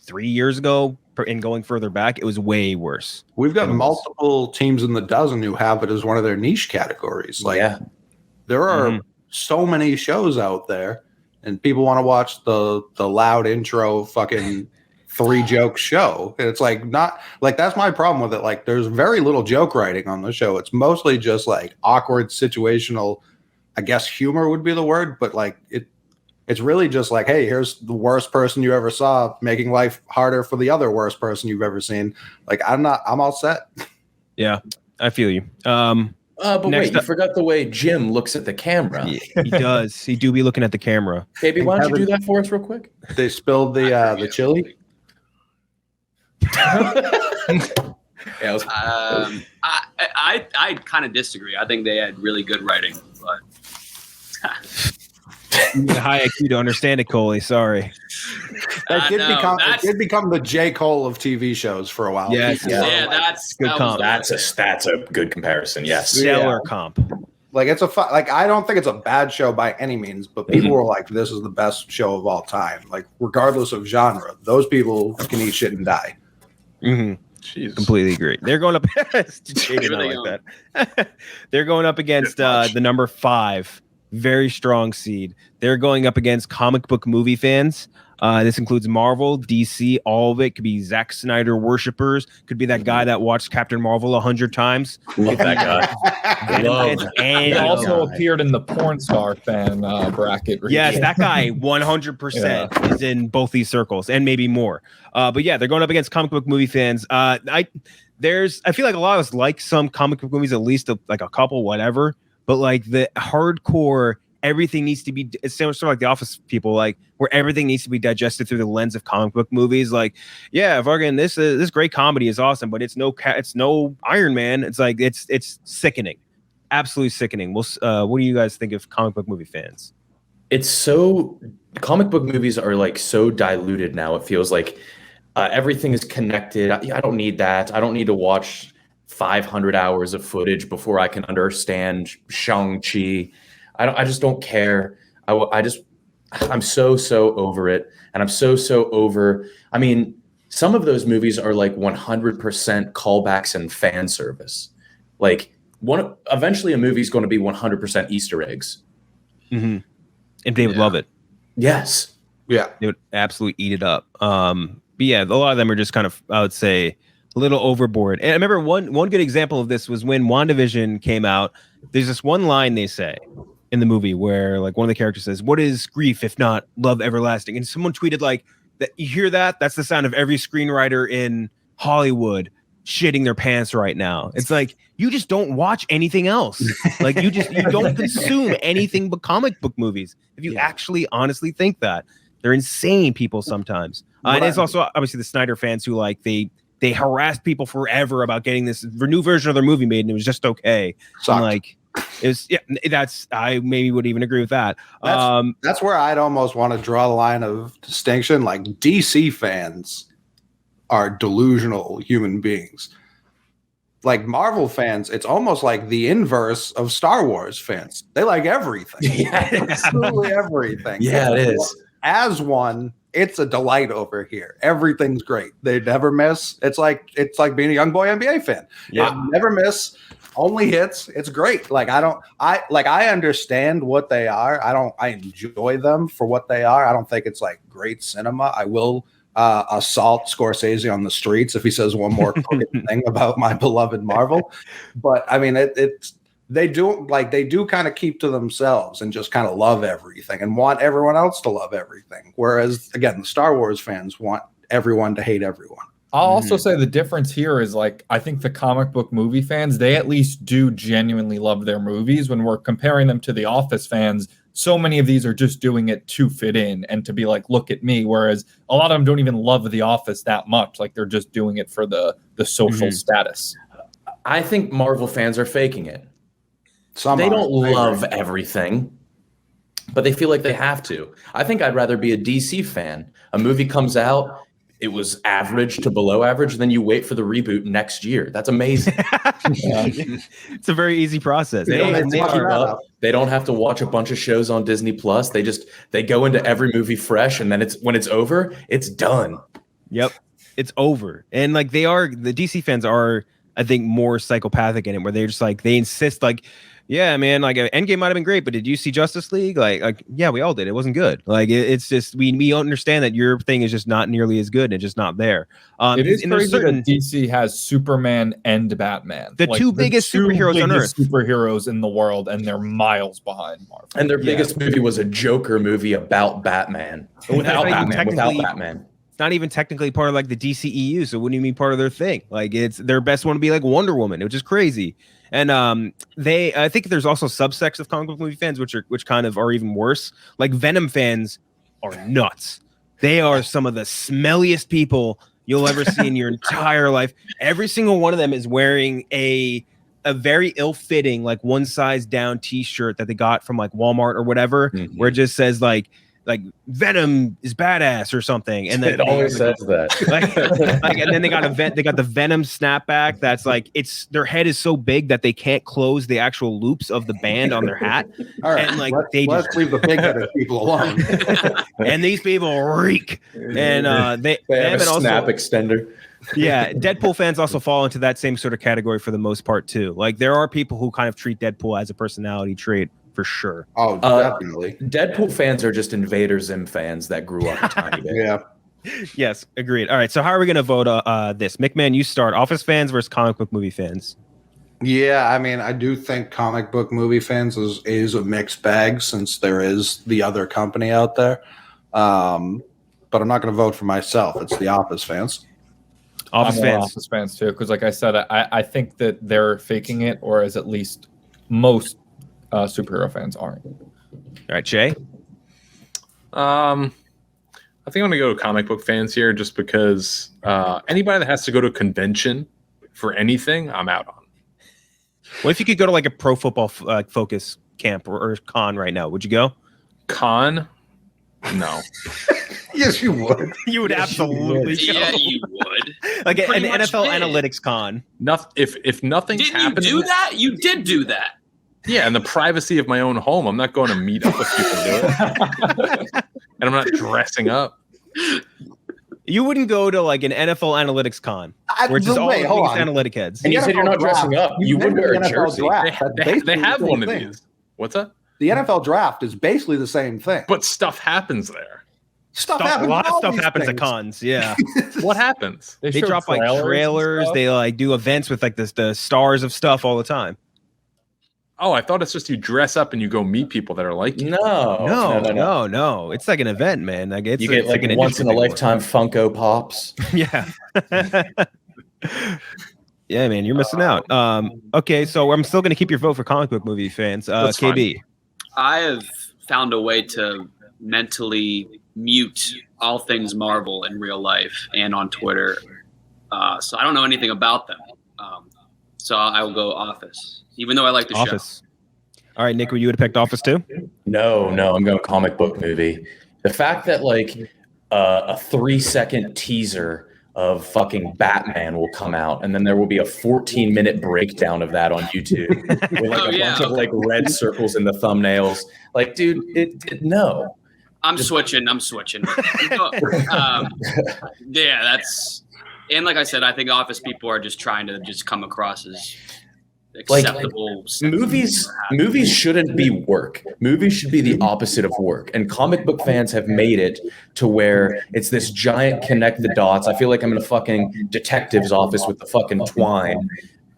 3 years ago and going further back, it was way worse. We've got multiple teams in the dozen who have it as one of their niche categories. Like there are so many shows out there, and people want to watch the loud intro fucking 3-joke show. And it's like not like that's my problem with it. Like there's very little joke writing on the show. It's mostly just like awkward situational, I guess humor would be the word, but like it's really just like, hey, here's the worst person you ever saw making life harder for the other worst person you've ever seen. Like I'm all set. Yeah, I feel you. But Next wait, you up- forgot the way Jim looks at the camera. Yeah, he does. He do be looking at the camera. Baby, why don't you do that for us real quick? They spilled the chili. Yeah, it was- I kind of disagree. I think they had really good writing, but You need a high IQ to understand it, Coley. Sorry. It did become the J. Cole of TV shows for a while. Yes, People yeah, were like, that's good that comp. that's a good comparison. Yes. Stellar comp. like it's like I don't think it's a bad show by any means, but people were like, "This is the best show of all time." Like regardless of genre, those people can eat shit and die. Mm-hmm. Jeez. Completely agree. They're going up. Jaded, I like that. They're going up against the number 5, very strong seed. They're going up against comic book movie fans. This includes Marvel, DC, all of it. Could be Zack Snyder worshippers. Could be that guy that watched Captain Marvel 100 times. Love that guy. Love. He also appeared in the porn star fan bracket. Yes, review. that guy 100% is in both these circles and maybe more. But yeah, they're going up against comic book movie fans. I feel like a lot of us like some comic book movies, at least like a couple, whatever. But like the hardcore, everything needs to be. It's sort of like The Office people, like where everything needs to be digested through the lens of comic book movies. Like, yeah, fucking this great comedy is awesome, but it's no Iron Man. It's like it's sickening, absolutely sickening. What do you guys think of comic book movie fans? It's so comic book movies are like so diluted now. It feels like everything is connected. I don't need that. I don't need to watch 500 hours of footage before I can understand Shang-Chi. I just don't care. I'm so over it, and I'm so over. I mean, some of those movies are like 100% callbacks and fan service. Like eventually, a movie's going to be 100% Easter eggs. Mm-hmm. And they would love it. Yes. Yeah. They would absolutely eat it up. But yeah, a lot of them are just kind of, I would say, a little overboard. And I remember one good example of this was when WandaVision came out. There's this one line they say in the movie where like one of the characters says, "What is grief if not love everlasting?" And someone tweeted like, "That you hear that? That's the sound of every screenwriter in Hollywood shitting their pants right now." It's like, you just don't watch anything else. Like you don't consume anything but comic book movies. If you actually honestly think that, they're insane people sometimes. And it's also obviously the Snyder fans who like they harassed people forever about getting this new version of their movie made, and it was just okay. And like I maybe would even agree with that. That's where I'd almost want to draw the line of distinction. Like DC fans are delusional human beings. Like Marvel fans, it's almost like the inverse of Star Wars fans. They like everything. Absolutely everything. Yeah, it is. As one, it's a delight over here. Everything's great. They never miss. It's like being a young boy NBA fan. Yeah. Never miss. Only hits. It's great. Like I understand what they are. I enjoy them for what they are. I don't think it's like great cinema. I will assault Scorsese on the streets if he says one more thing about my beloved Marvel. But I mean, they do kind of keep to themselves and just kind of love everything and want everyone else to love everything. Whereas again, the Star Wars fans want everyone to hate everyone. I'll also say the difference here is like, I think the comic book movie fans, they at least do genuinely love their movies. When we're comparing them to the Office fans, so many of these are just doing it to fit in and to be like, look at me. Whereas a lot of them don't even love The Office that much. Like they're just doing it for the social status. I think Marvel fans are faking it. They don't love everything, but they feel like they have to. I think I'd rather be a DC fan. A movie comes out, it was average to below average, then you wait for the reboot next year. That's amazing. It's a very easy process. They don't have to watch a bunch of shows on Disney Plus. They go into every movie fresh, and then when it's over, it's done. Yep, it's over. And like the DC fans are, I think, more psychopathic in it, where they're just like they insist like, yeah, man, like Endgame might have been great, but did you see Justice League? Like yeah, we all did. It wasn't good. Like it's just we understand that your thing is just not nearly as good and it's just not there. It is crazy that DC has Superman and Batman, the two biggest superheroes on Earth, superheroes in the world, and they're miles behind Marvel. And their biggest movie was a Joker movie about Batman. Without Batman. It's not even technically part of like the DCEU, so it wouldn't even be part of their thing. Like it's their best one to be like Wonder Woman, which is crazy. And I think there's also subsects of comic book movie fans which kind of are even worse. Like Venom fans are nuts. They are some of the smelliest people you'll ever see in your entire life. Every single one of them is wearing a very ill-fitting, like one size down T-shirt that they got from like Walmart or whatever, where it just says like Venom is badass or something, and then it always says that. And then they got the Venom snapback. That's like their head is so big that they can't close the actual loops of the band on their hat. All right, and like let's leave the big-headed people alone. And these people reek. And they have a snap extender. Yeah, Deadpool fans also fall into that same sort of category for the most part too. Like there are people who kind of treat Deadpool as a personality trait. For sure. Oh, definitely. Deadpool fans are just Invader Zim fans that grew up a tiny bit. Yeah. Yes, agreed. All right, so how are we going to vote this? McMahon, you start. Office fans versus comic book movie fans. Yeah, I mean, I do think comic book movie fans is a mixed bag since there is the other company out there. But I'm not going to vote for myself. It's the Office fans. Office fans too, because like I said, I think that they're faking it, or as at least most superhero fans aren't. All right, Cheah? I think I'm going to go to comic book fans here just because anybody that has to go to a convention for anything, I'm out on. What if you could go to like a pro football focus camp or con right now? Would you go? Con? No. Yes, you would. You would absolutely go. Yeah, you would. Like an NFL did. analytics con. If nothing's Didn't happening, you do that? You did do that. Yeah, in the privacy of my own home. I'm not going to meet up with people to do it. And I'm not dressing up. You wouldn't go to like an NFL analytics con where it's just all these analytic heads. And you said you're not dressing up. You would wear a jersey. They have one of these. What's that? The NFL draft is basically the same thing. But stuff happens there. A lot of stuff happens at cons. Yeah. What happens? They drop like trailers. They like do events with like the stars of stuff all the time. Oh, I thought it's just you dress up and you go meet people that are like you. No. It's like an event, man. Like it's, you get like once in a lifetime Funko Pops. Yeah. Yeah, man, you're missing out. Okay, so I'm still gonna keep your vote for comic book movie fans. KB. Fine. I have found a way to mentally mute all things Marvel in real life and on Twitter. So I don't know anything about them. So I will go Office, even though I like the Office. All right, Nick, you would have picked Office too? No, I'm going comic book movie. The fact that like a 3-second teaser of fucking Batman will come out, and then there will be a 14-minute breakdown of that on YouTube with like a bunch of like red circles in the thumbnails. Like, dude, no. I'm switching. Yeah, that's. And like I said, I think Office people are just trying to just come across as acceptable. Like, movies shouldn't be work. Movies should be the opposite of work. And comic book fans have made it to where it's this giant connect the dots. I feel like I'm in a fucking detective's office with the fucking twine.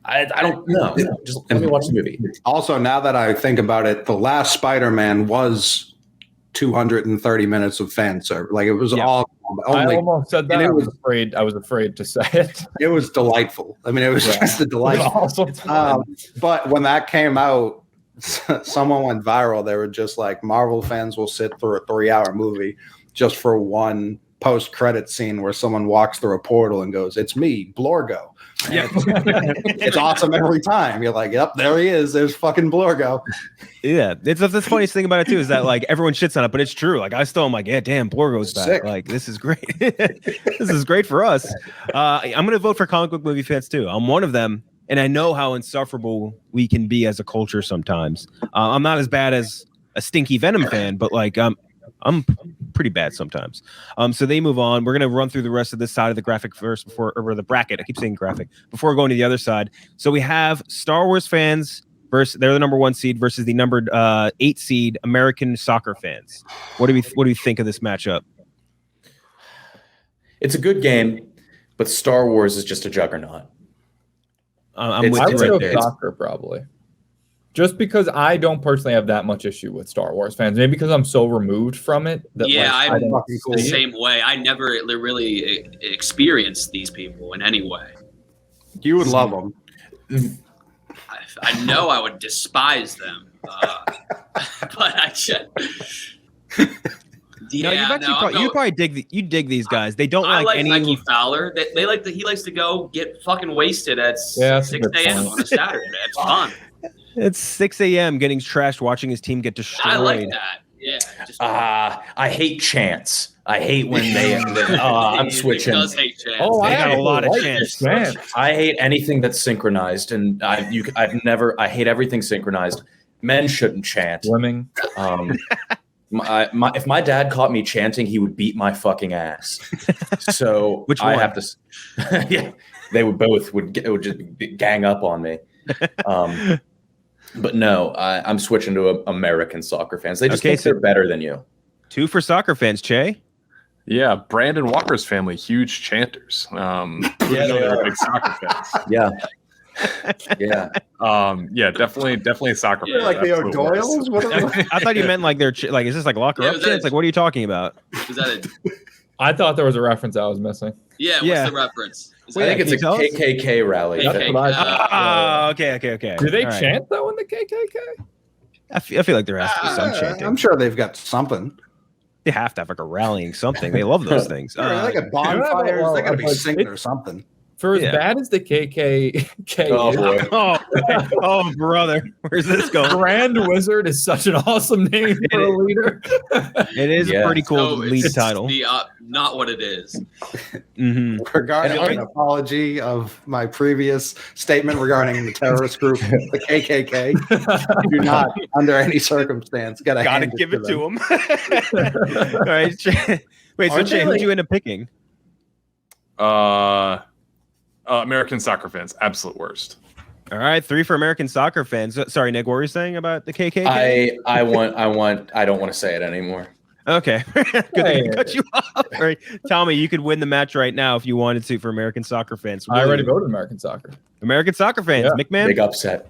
I don't know. Just let me watch the movie. Also, now that I think about it, the last Spider-Man was 230 minutes of fan service. Like it was all. I almost said that. I was afraid to say it. It was delightful. I mean, it was just a delight. But when that came out, someone went viral. They were just like, Marvel fans will sit through a 3-hour movie just for one post-credit scene where someone walks through a portal and goes, "It's me, Blorgo." Yeah, it's awesome every time. You're like, "Yep, there he is. There's fucking Blorgo." Yeah, it's the funniest thing about it too is that like everyone shits on it, but it's true. Like I still am like, yeah, damn, Blorgo's back. Sick. Like this is great. This is great for us. I'm gonna vote for comic book movie fans too. I'm one of them, and I know how insufferable we can be as a culture sometimes. I'm not as bad as a stinky Venom fan, but like I'm pretty bad sometimes. So they move on. We're going to run through the rest of this side of the graphic first or the bracket. I keep saying graphic before going to the other side. So we have Star Wars fans versus they're the number 1 seed versus the numbered 8 seed American soccer fans. What do you think of this matchup? It's a good game, but Star Wars is just a juggernaut. I would go soccer probably. Just because I don't personally have that much issue with Star Wars fans, maybe because I'm so removed from it. That I'm the same way. I never really experienced these people in any way. You would love them. I know I would despise them, but I just. Yeah, you probably dig these guys. They don't like any. Mikey Fowler. They like he likes to go get fucking wasted at 6 a.m. on a Saturday. It's fun. It's 6 a.m. getting trashed, watching his team get destroyed. I like that. Yeah. I hate chants. I hate when they. I'm switching. He does hate chants. Oh, I got a lot of chants. I hate anything that's synchronized, and I hate everything synchronized. Men shouldn't chant. Swimming. If my dad caught me chanting, he would beat my fucking ass. So which one? I have to. Yeah, they would just gang up on me. But no, I'm switching to American soccer fans. They just think they're better than you. 2 for soccer fans, Cheah. Yeah, Brandon Walker's family, huge chanters. They're big soccer fans. Yeah. Definitely soccer fans. Like the O'Doyles? I thought you meant like they're like, is this like locker up chants? Like, what are you talking about? Is that it? I thought there was a reference I was missing. What's the reference? I think it's a KKK rally. Okay. Do they chant though in the KKK? I feel like there has to be some chanting. I'm sure they've got something. They have to have like a rallying something. They love those things. They got bonfires. They got to be singing or something. For as bad as the KKK oh, brother. Where's this going? Grand Wizard is such an awesome name for a leader. It is a pretty cool lead title. not what it is. Regarding an apology of my previous statement regarding the terrorist group, the KKK, do not, under any circumstance, gotta give it to him. All right. Wait, so Cheah, who'd you end up picking? American soccer fans, absolute worst. All right, 3 for American soccer fans. Sorry, Nick, what were you saying about the KKK? I don't want to say it anymore. Okay. Good thing I cut you off. All right. Tommy, you could win the match right now if you wanted to for American soccer fans. I already voted American soccer. American soccer fans, Yeah. McMahon. Big upset.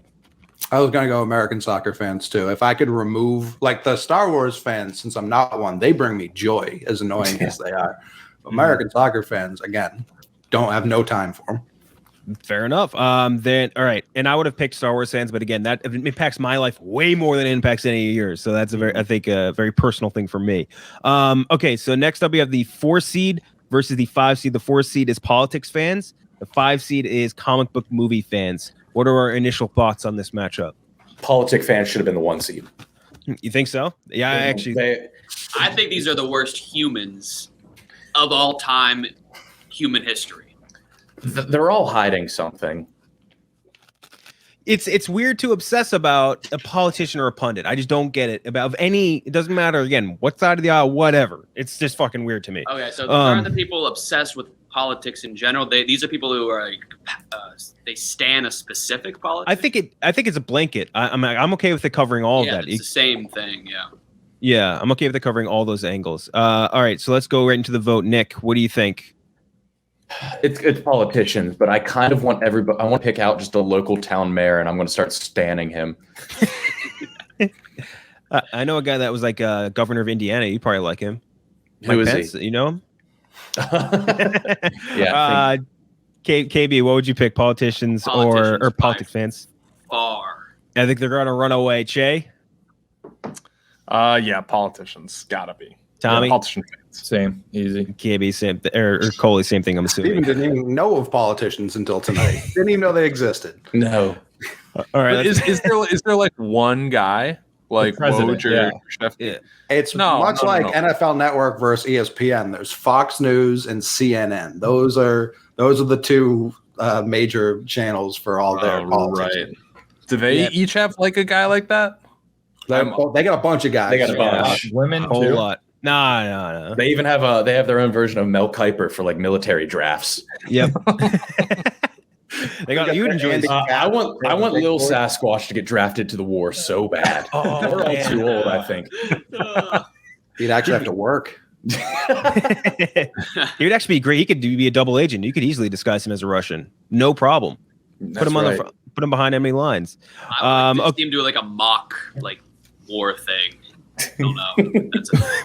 I was going to go American soccer fans too. If I could remove, like the Star Wars fans, since I'm not one, they bring me joy, as annoying as they are. American soccer fans, again, don't have no time for them. Fair enough. Then all right, and I would have picked Star Wars fans, but again, that impacts my life way more than it impacts any of yours. So that's a very personal thing for me. Okay, so next up we have the 4 seed versus the 5 seed. The 4 seed is politics fans. The 5 seed is comic book movie fans. What are our initial thoughts on this matchup? Politic fans should have been the 1 seed. You think so? Yeah, I think these are the worst humans of all time, human history. They're all hiding something. It's weird to obsess about a politician or a pundit. I just don't get it. It doesn't matter, again, what side of the aisle, whatever. It's just fucking weird to me. Okay, so these aren't the people obsessed with politics in general. These are people who are like, they stan a specific politics. I think it's a blanket. I'm okay with it covering all of that. It's the same thing. Yeah. Yeah, I'm okay with it covering all those angles. All right, so let's go right into the vote. Nick, what do you think? It's politicians, but I kind of want everybody. I want to pick out just a local town mayor, and I'm going to start standing him. I know a guy that was like governor of Indiana. You probably like him. Who is Pence, he? You know him? Yeah. KB, what would you pick? Politicians or politics fans? Far. I think they're going to run away. Cheah? Yeah, politicians. Gotta be. Tommy? Yeah, politician fans. Same, easy. KB, same, or Coley, same thing, I'm assuming. Steven didn't even know of politicians until tonight. Didn't even know they existed. No. All right. Is there like one guy? Like president, Chef? Yeah. It's much like NFL Network versus ESPN. There's Fox News and CNN. Those are the 2 major channels for all their politics. Right. Do they each have like a guy like that? They got a bunch of guys. They got a bunch. Women A whole too. lot. No. They even have they have their own version of Mel Kiper for like military drafts. Yep. They got you enjoy this. I want Lil Sasquatch to get drafted to the war so bad. We're all too old, I think. He'd actually have to work. He would actually be great. He could be a double agent. You could easily disguise him as a Russian. No problem. Put him on the front. Put him behind enemy lines. I would see him do like a mock war thing. I don't know.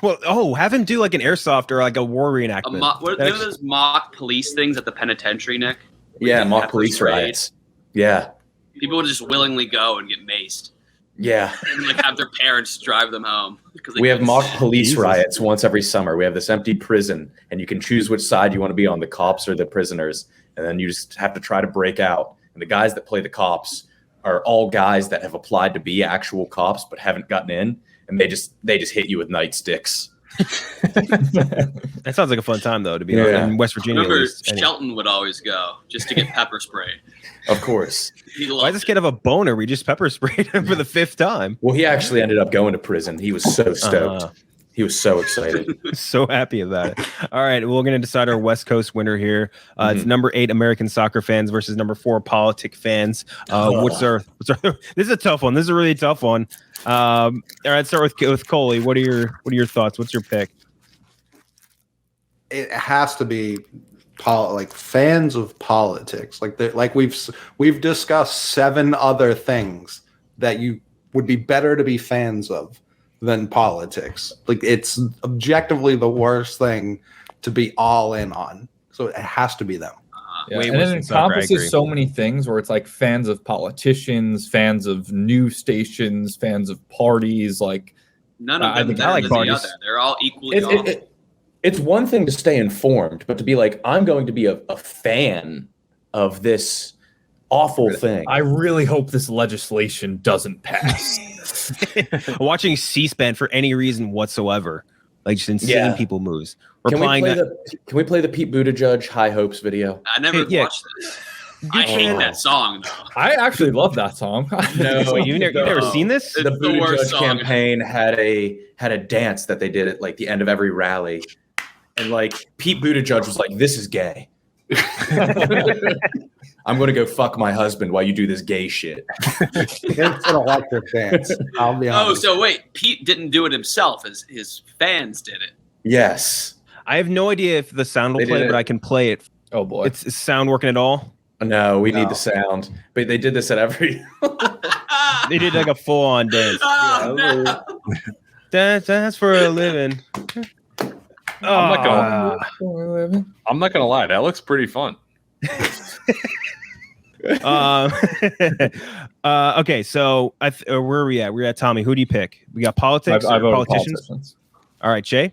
Well, have him do like an airsoft or like a war reenactment. What are those mock police things at the penitentiary, Nick? Yeah, mock police riots. Yeah. People would just willingly go and get maced. Yeah. And have their parents drive them home. We have mock police riots once every summer. We have this empty prison, and you can choose which side you want to be on, the cops or the prisoners. And then you just have to try to break out. And the guys that play the cops are all guys that have applied to be actual cops but haven't gotten in. And they just hit you with nightsticks. That sounds like a fun time, though, to be in West Virginia. Remember, Shelton would always go just to get pepper sprayed. Of course. Why does this kid have a boner? We just pepper sprayed him for the 5th time. Well, he actually ended up going to prison. He was so stoked. He was so excited. So happy about it. All right, we're going to decide our West Coast winner here. It's number 8 American soccer fans versus number 4 politic fans. What's our? This is a tough one. This is a really tough one. All right, start with Coley. What are your thoughts? What's your pick? It has to be fans of politics. Like we've discussed 7 other things that you would be better to be fans of than politics. Like, it's objectively the worst thing to be all in on. So it has to be them. Yeah. And it encompasses so many things where it's like fans of politicians, fans of news stations, fans of parties. Like, none of them better than the other. They're all equally awful. It's one thing to stay informed, but to be like, I'm going to be a fan of this awful thing. I really hope this legislation doesn't pass. Watching C-SPAN for any reason whatsoever. like just insane Yeah. people moves. Can we, Replying play that, can we play the Pete Buttigieg High Hopes video? I never Yeah. watched this. I hate that song though. I actually love that song. No, wait, you've never seen this? It's The the worst Buttigieg song. campaign had a dance that they did at like the end of every rally, and like Pete Buttigieg was like, "This is gay. I'm going to go fuck my husband while you do this gay shit." It's an electric dance. I'll be Oh, honest. so wait, Pete didn't do it himself. His fans did it. Yes. I have no idea if the sound will They play, did but it. I can play it. Oh boy. Is sound working at all? No, we No. need the sound. But they did this at every. They did like a full-on dance. Oh, no. That's for a living. I'm not gonna- Oh. I'm not gonna lie, that looks pretty fun. Okay, so where are we at? We're at Tommy. Who do you pick? We got politics. I or voted politicians. All right, Cheah.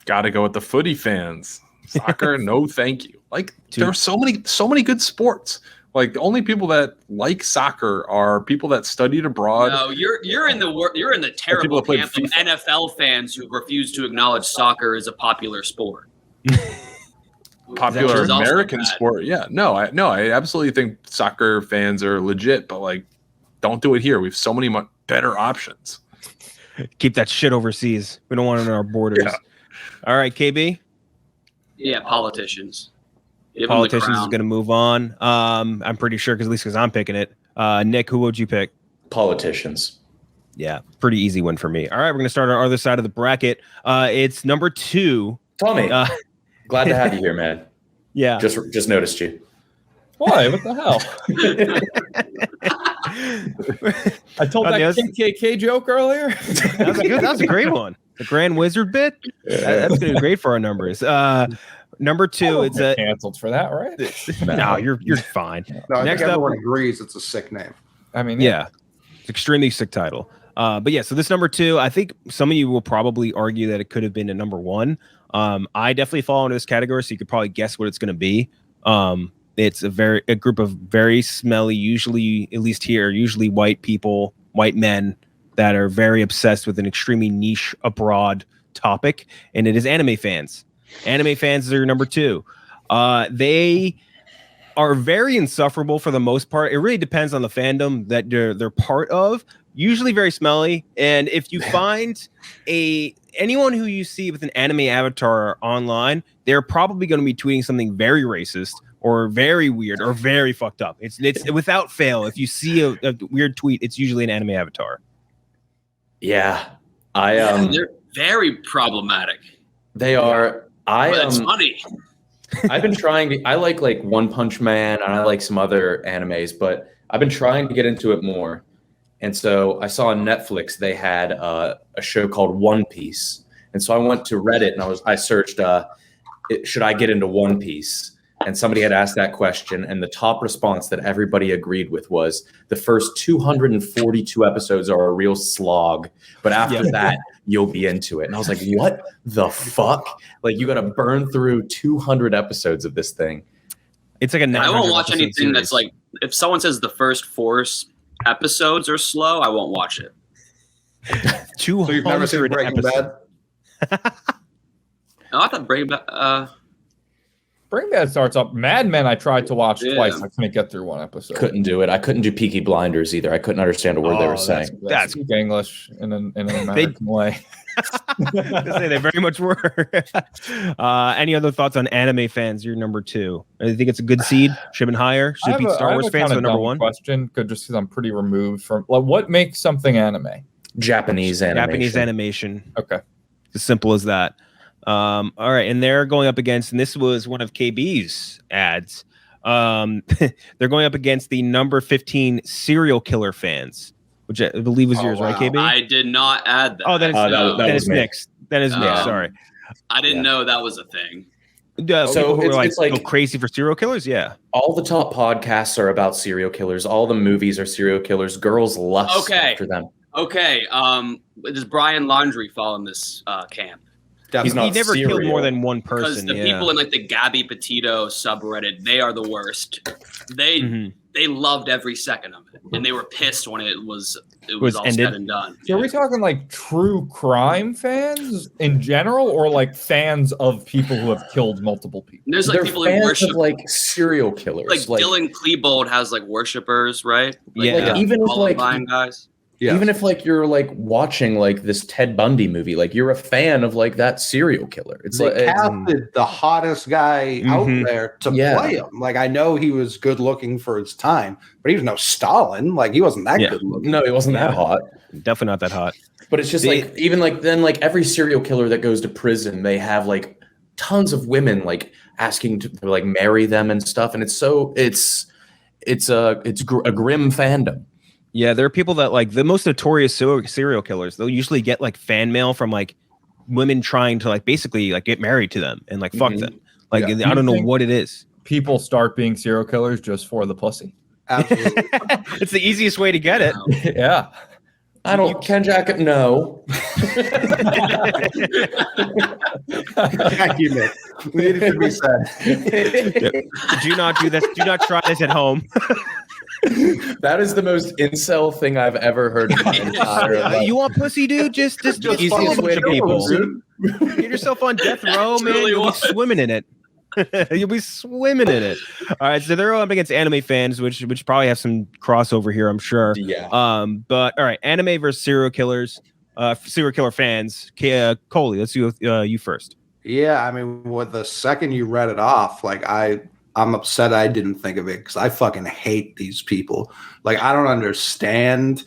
Got to go with the footy fans. Soccer, no, thank you. Like Dude. there are so many good sports. Like the only people that like soccer are people that studied abroad. No, you're in the terrible that played camp of FIFA. NFL fans who refuse to acknowledge soccer as a popular sport. Popular Which is also American bad. sport. Yeah, I absolutely think soccer fans are legit, but like, don't do it here. We have so many better options. Keep that shit overseas. We don't want it on our borders. Yeah. All right, KB. Yeah, politicians. Give them the Politicians is crown. going to move on. I'm pretty sure because I'm picking it. Nick, who would you pick? Politicians. Yeah, pretty easy one for me. All right, we're going to start on our other side of the bracket. It's number 2. Tommy, Uh, glad to have you here, man. yeah. Just noticed you. Why? What the hell? I told that that's KKK joke earlier. that was a great one. The Grand Wizard bit. That's going to be great for our numbers. Number 2, it's a canceled for that, right? no. You're fine. No, I Next think up- everyone agrees it's a sick name. I mean, Yeah, it's extremely sick title. But yeah, so this number 2, I think some of you will probably argue that it could have been a number 1. I definitely fall into this category, so you could probably guess what it's going to be. It's a group of very smelly, usually at least here, usually white people, white men that are very obsessed with an extremely niche abroad topic, and it is anime fans. Anime fans are your number 2. They are very insufferable for the most part. It really depends on the fandom that they're part of. Usually very smelly, and if you find anyone who you see with an anime avatar online, they're probably going to be tweeting something very racist or very weird or very fucked up. It's without fail. If you see a weird tweet, it's usually an anime avatar. Yeah, They're very problematic. they are. But it's funny. I've been trying to. I like One Punch Man, and I like some other animes, but I've been trying to get into it more. And so I saw on Netflix they had a show called One Piece, and so I went to Reddit and I searched, should I get into One Piece? And somebody had asked that question, and the top response that everybody agreed with was the first 242 episodes are a real slog, but after that you'll be into it. And I was like, what the fuck? Like, you got to burn through 200 episodes of this thing. It's like a I won't 900 watch episode anything that's series. like, if someone says the first 4 episodes are slow, I won't watch it. 200 So you've never seen Breaking episodes. Bad? No, I thought Breaking Bad. Breaking Bad starts up. Mad Men I tried to watch Yeah. twice. I couldn't get through one episode. Couldn't do it. I couldn't do Peaky Blinders either. I couldn't understand a word they were saying. That's- Speak English in an American way. They very much were. Any other thoughts on anime fans? You're number 2. I think it's a good seed. Should have been higher. Should beat Star Wars fans for number 1. Question, just because I'm pretty removed from. Like, what makes something anime? Japanese animation. Japanese animation. Okay. As simple as that. All right, and they're going up against, and this was one of KB's ads. They're going up against the number 15 serial killer fans, which I believe was yours, right, KB? I did not add that. Oh, then it's, that then was it's me. Nick's. That is Nick. Sorry. I didn't know that was a thing. So So people who are it's like, like- go crazy for serial killers. Yeah. All the top podcasts are about serial killers. All the movies are serial killers. Girls lust after them. Okay. Does Brian Laundrie fall in this camp? He's He not never killed serial. more than one Because person. the people in like the Gabby Petito subreddit, they are the worst. They Mhm. they loved every second of it, and they were pissed when it was all ended. said and done. So are we talking like true crime fans in general, or like fans of people who have killed multiple people? And there's like They're people who fans worship, of like serial killers. like Dylan Klebold has like worshipers, right? Like, Yeah. Like, even if like Columbine guys. Yeah. even if like you're like watching like this Ted Bundy movie, like you're a fan of like that serial killer. It's They like it's, casted the hottest guy out there to play him. Like, I know he was good looking for his time, but he was no Stalin. Like, he wasn't that good looking. no, it wasn't that hot. Definitely not that hot. But it's just like even like then like every serial killer that goes to prison, they have like tons of women like asking to like marry them and stuff, and it's a grim fandom. Yeah, there are people that like the most notorious serial killers. They'll usually get like fan mail from like women trying to like basically like get married to them and like fuck them. Like I don't know what it is. People start being serial killers just for the pussy. Absolutely. It's the easiest way to get it. Yeah. I don't KenJac no. Thank you, Nick. Needed to be said. Do not do this. Do not try this at home. That is the most incel thing I've ever heard in my entire life. You want pussy, dude? Just kill a easiest way bunch to of kill people. them, Get yourself on death row, man. really You'll be what- swimming in it. You'll be swimming in it. All right, so they're up against anime fans, which probably have some crossover here, I'm sure. Yeah. But all right, anime versus serial killers, serial killer fans. Coley, let's do you first. Yeah, I mean, with the second you read it off, like I'm upset I didn't think of it because I fucking hate these people. Like, I don't understand.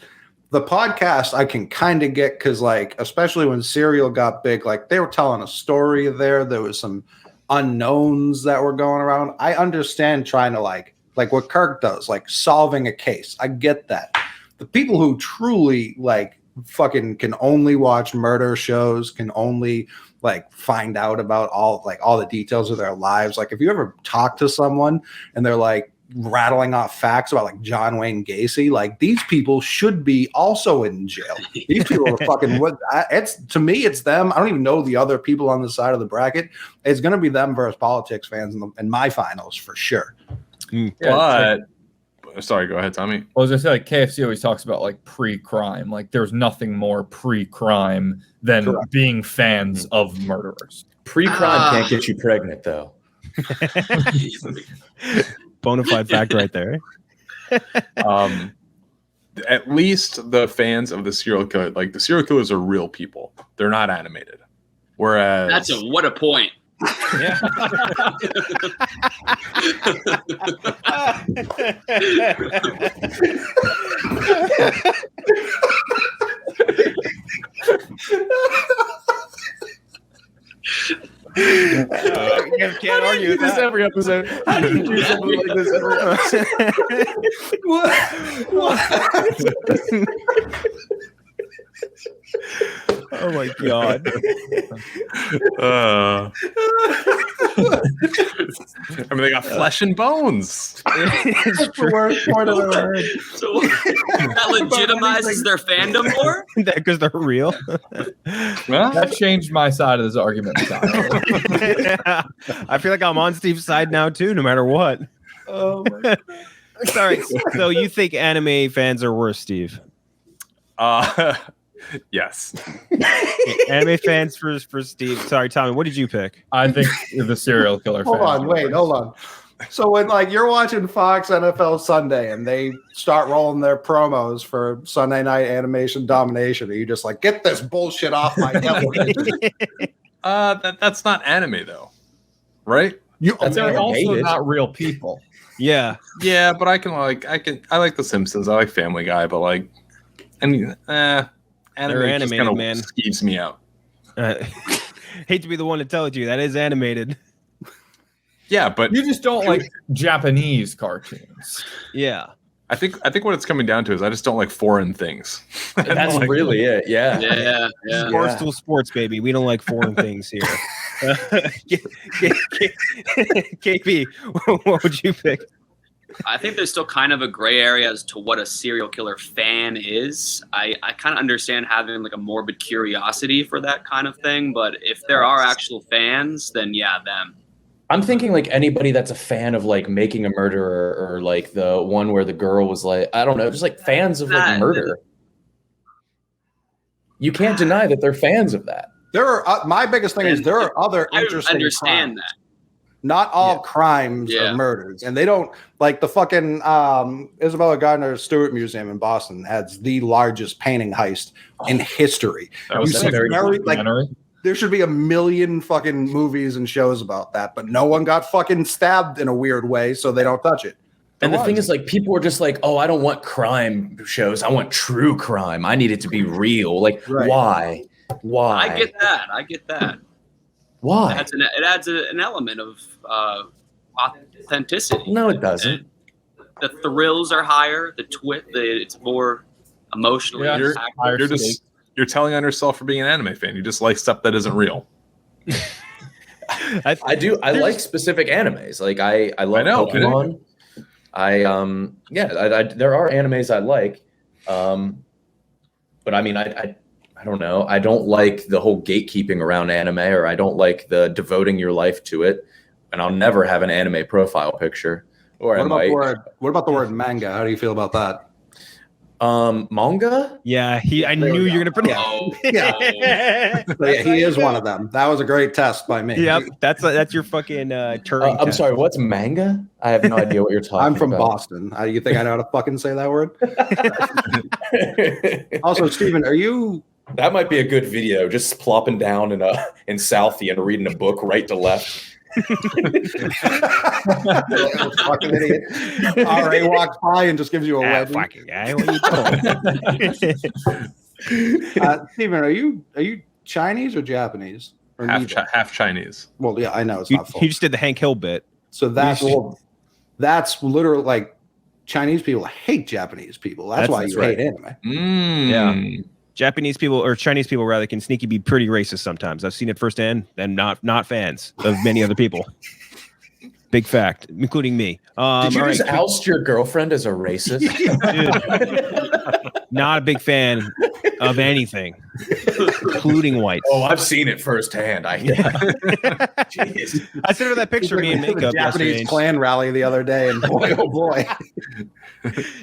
The podcast I can kind of get because, like, especially when Serial got big, like they were telling a story there. There was some unknowns that were going around. I understand trying to like what Kirk does, like solving a case. I get that. The people who truly like fucking can only watch murder shows, can only like find out about all the details of their lives. Like, if you ever talk to someone and they're like rattling off facts about like John Wayne Gacy, like these people should be also in jail. These people are fucking it's to me, it's them. I don't even know the other people on the side of the bracket. It's going to be them versus politics fans in my finals for sure. But sorry, go ahead, Tommy. Well, as I said, like KFC always talks about like pre-crime. Like there's nothing more pre-crime than being fans of murderers. Pre-crime can't get you pregnant though. Bonafide fact right there. At least the fans of the serial killer, like the serial killers are real people. They're not animated. Whereas What a point. Yeah. Can't argue with that. Every episode. How do you do something like this every Oh my god. I mean, they got flesh and bones. It's true. Worst part I've ever heard. So that legitimizes their fandom more? Because they're real. Well, That changed my side of this argument entirely. I feel like I'm on Steve's side now too, no matter what. Oh my Sorry. So you think anime fans are worse, Steve? yes. Anime fans for Steve. Sorry, Tommy. What did you pick? I think the serial killer. Hold on. So when like you're watching Fox NFL Sunday and they start rolling their promos for Sunday Night Animation Domination, are you just like, get this bullshit off my television? That's not anime though, right? They're also animated. not real people. Yeah. Yeah, but I like The Simpsons. I like Family Guy, but like, anime They're just animated, kinda man. skeeves me out. Hate to be the one to tell it to you. That is animated. Yeah, but You just don't like Japanese cartoons. Yeah. I think what it's coming down to is I just don't like foreign things. That's really it. Yeah. Yeah. Barstool Sports, baby. We don't like foreign things here. KP, what would you pick? I think there's still kind of a gray area as to what a serial killer fan is. I kind of understand having like a morbid curiosity for that kind of thing, but if there are actual fans, then yeah, them. I'm thinking like anybody that's a fan of like Making a Murderer or like the one where the girl was like, I don't know, just like fans of like murder. You can't deny that they're fans of that. There are my biggest thing is there are other interesting. I understand crimes. that. Not all crimes are murders, and they don't like the fucking Isabella Gardner Stewart Museum in Boston has the largest painting heist in history. That was There should be a million fucking movies and shows about that, but no one got fucking stabbed in a weird way, so they don't touch it. And the thing is, like, people are just like, oh, I don't want crime shows. I want true crime. I need it to be real. Like, why? Why? I get that. Why? It adds an element of authenticity. No, it doesn't. The thrills are higher. It's more emotionally impactful. You're telling on yourself for being an anime fan. You just like stuff that isn't real. I do. I like specific animes. Like I love Pokemon. There are animes I like. But I mean, I don't know. I don't like the whole gatekeeping around anime, or I don't like the devoting your life to it. And I'll never have an anime profile picture. Or what about the word manga? How do you feel about that? Manga? Yeah, I knew you were gonna pronounce. Yeah, he is one of them. That was a great test by me. Yep, that's your fucking Turing I'm test. sorry, what's manga? I have no idea what you're talking about. I'm from Boston. You think I know how to fucking say that word? Also, Steven, are you? That might be a good video. Just plopping down in Southie and reading a book right to left. Fucking idiot. RA walks by and just gives you a wedgie. Fucking guy, what are you doing? Steven, are you Chinese or Japanese? Or half Chinese. Well, yeah, I know it's not full. He just did the Hank Hill bit. So that's literally like Chinese people hate Japanese people. That's why you hate anime. Yeah. Japanese people or Chinese people rather can sneaky be pretty racist sometimes. I've seen it firsthand and not fans of many other people. Big fact, including me. Did you just oust your girlfriend as a racist? Dude, not a big fan of anything, including whites. Oh, I've seen it firsthand. Jeez. I sent her that picture of me in makeup. Japanese Klan rally the other day, and boy, oh boy.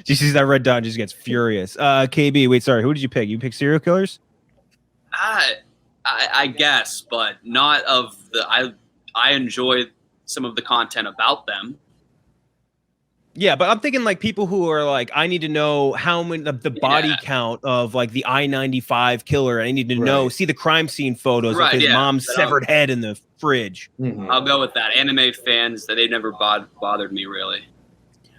She sees that red dot and just gets furious. KB, wait, sorry, who did you pick? You pick serial killers? I guess, but not of the. I enjoy some of the content about them. Yeah, but I'm thinking like people who are like, I need to know how many the body count of like the I-95 killer. I need to see the crime scene photos of his mom's severed head in the fridge. Mm-hmm. I'll go with that. Anime fans, they never bothered me really.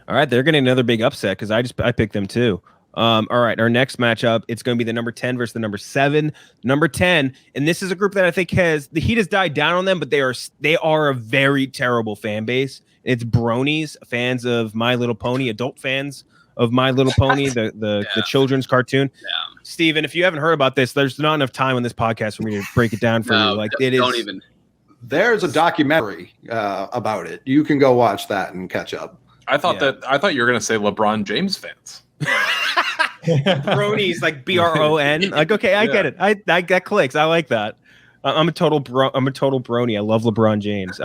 All right, they're getting another big upset because I picked them too. All right, our next matchup, it's going to be the number 10 versus the number 7. Number 10, and this is a group that I think the heat has died down on them, but they are a very terrible fan base. It's bronies, fans of My Little Pony, adult fans of My Little Pony, the children's cartoon. Yeah. Steven, if you haven't heard about this, there's not enough time on this podcast for me to break it down for you. Like don't even. There's a documentary about it. You can go watch that and catch up. I thought you were going to say LeBron James fans. Bronies, like BRON. Like, okay, I get it. That clicks. I like that. I'm a total brony. I love LeBron James.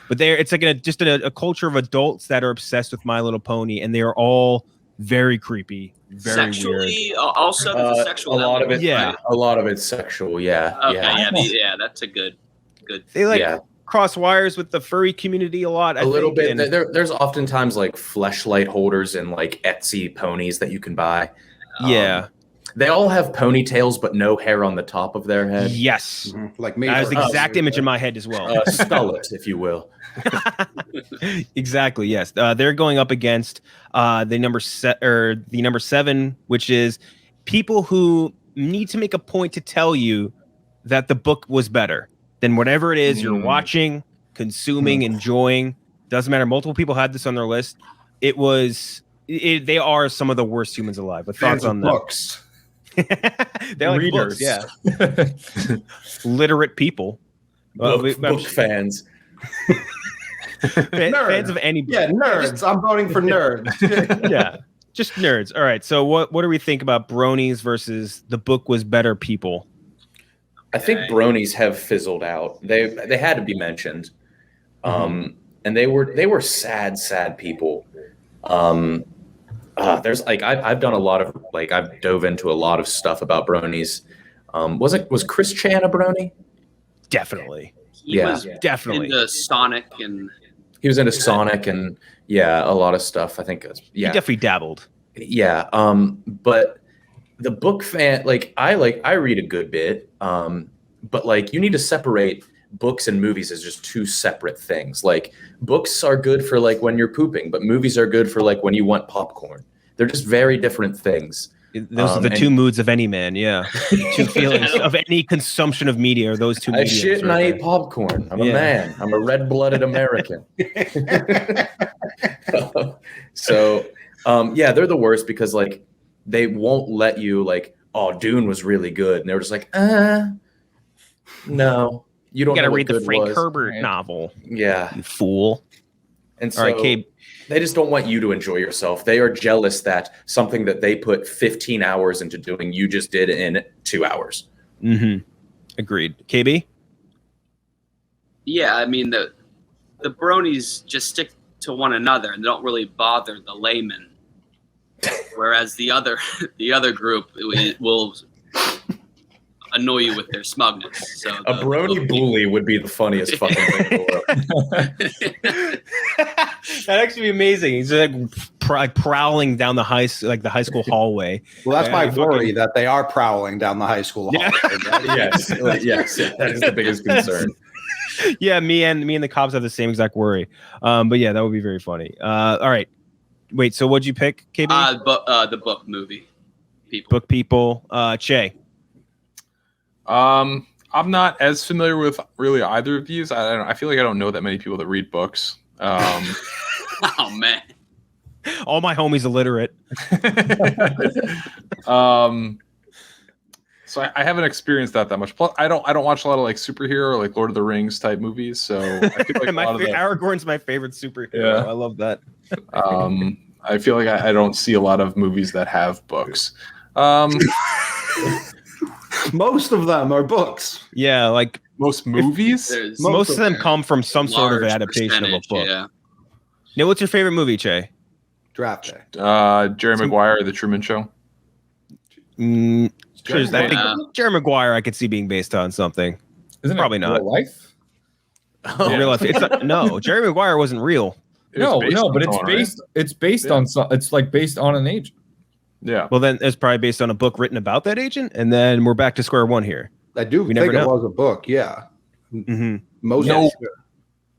But it's like a culture of adults that are obsessed with My Little Pony, and they are all very creepy, very sexually, weird. Also, there's a sexual a lot of it. Yeah, a lot of it's sexual. Yeah. Okay, yeah, that's a good. They cross wires with the furry community a lot. A little bit. There's oftentimes like fleshlight holders and like Etsy ponies that you can buy. Yeah. They all have ponytails, but no hair on the top of their head. Yes. Mm-hmm. Like me. That was the exact image in my head as well. Skullet, if you will. Exactly. Yes. They're going up against the number 7, which is people who need to make a point to tell you that the book was better than whatever it is you're watching, consuming, enjoying. Doesn't matter. Multiple people had this on their list. They are some of the worst humans alive. But thoughts on them? Books. They like Readers. books, yeah. Literate people. Book fans. Fans of any book. Yeah, nerds. I'm voting for nerds. Yeah, just nerds. All right. So what do we think about bronies versus the book was better people? I think bronies have fizzled out. They had to be mentioned. And they were sad people. There's like I've done a lot of like I've dove into a lot of stuff about bronies. Was Chris Cheah a brony? Definitely. He was definitely into Sonic, and He was into Sonic and a lot of stuff. I think he definitely dabbled. Yeah. But the book fan, like I read a good bit. But like you need to separate books and movies as just two separate things. Like books are good for like when you're pooping, but movies are good for like when you want popcorn. They're just very different things. Those are the two moods of any man. Yeah. Two feelings of any consumption of media are those two. I shit and I eat popcorn. I'm a man. I'm a red-blooded American. So, they're the worst because like they won't let you like, oh, Dune was really good, and they're just like, no, you don't. You gotta know read the Frank was. Herbert novel. Yeah, you fool. And so, all right, Cabe. They just don't want you to enjoy yourself. They are jealous that something that they put 15 hours into doing, you just did in 2 hours. Mm-hmm. Agreed. KB? Yeah, I mean the bronies just stick to one another and don't really bother the layman. Whereas the other group will annoy you with their smugness. So a brony bully would be the funniest fucking thing in the world. That'd actually be amazing. He's like prowling down the high school hallway. Well, that's my worry that they are prowling down the high school hallway. Yes, that is the biggest concern. Yeah, me and the cops have the same exact worry. But yeah, that would be very funny. All right, wait. So what'd you pick, KB? The book movie people. Book people. Cheah. I'm not as familiar with really either of these. I feel like I don't know that many people that read books. Oh man, all my homies illiterate. So I haven't experienced that much. Plus, I don't watch a lot of like superhero or like Lord of the Rings type movies. So I feel like Aragorn's my favorite superhero. Yeah. I love that. I feel like I don't see a lot of movies that have books. Most of them are books. Yeah, like most movies. Most of them come from some sort of adaptation of a book. Yeah. Now, what's your favorite movie, Cheah? Draft Day. Jerry Maguire, The Truman Show. Jerry Maguire, I could see being based on something. Isn't probably it not real life? Real life. It's not, no. Jerry Maguire wasn't real. No, but it's based. Right? It's based on. It's like based on an agent. Yeah. Well, then it's probably based on a book written about that agent, and then we're back to square one here. I do think it was a book. Yeah. Mm-hmm.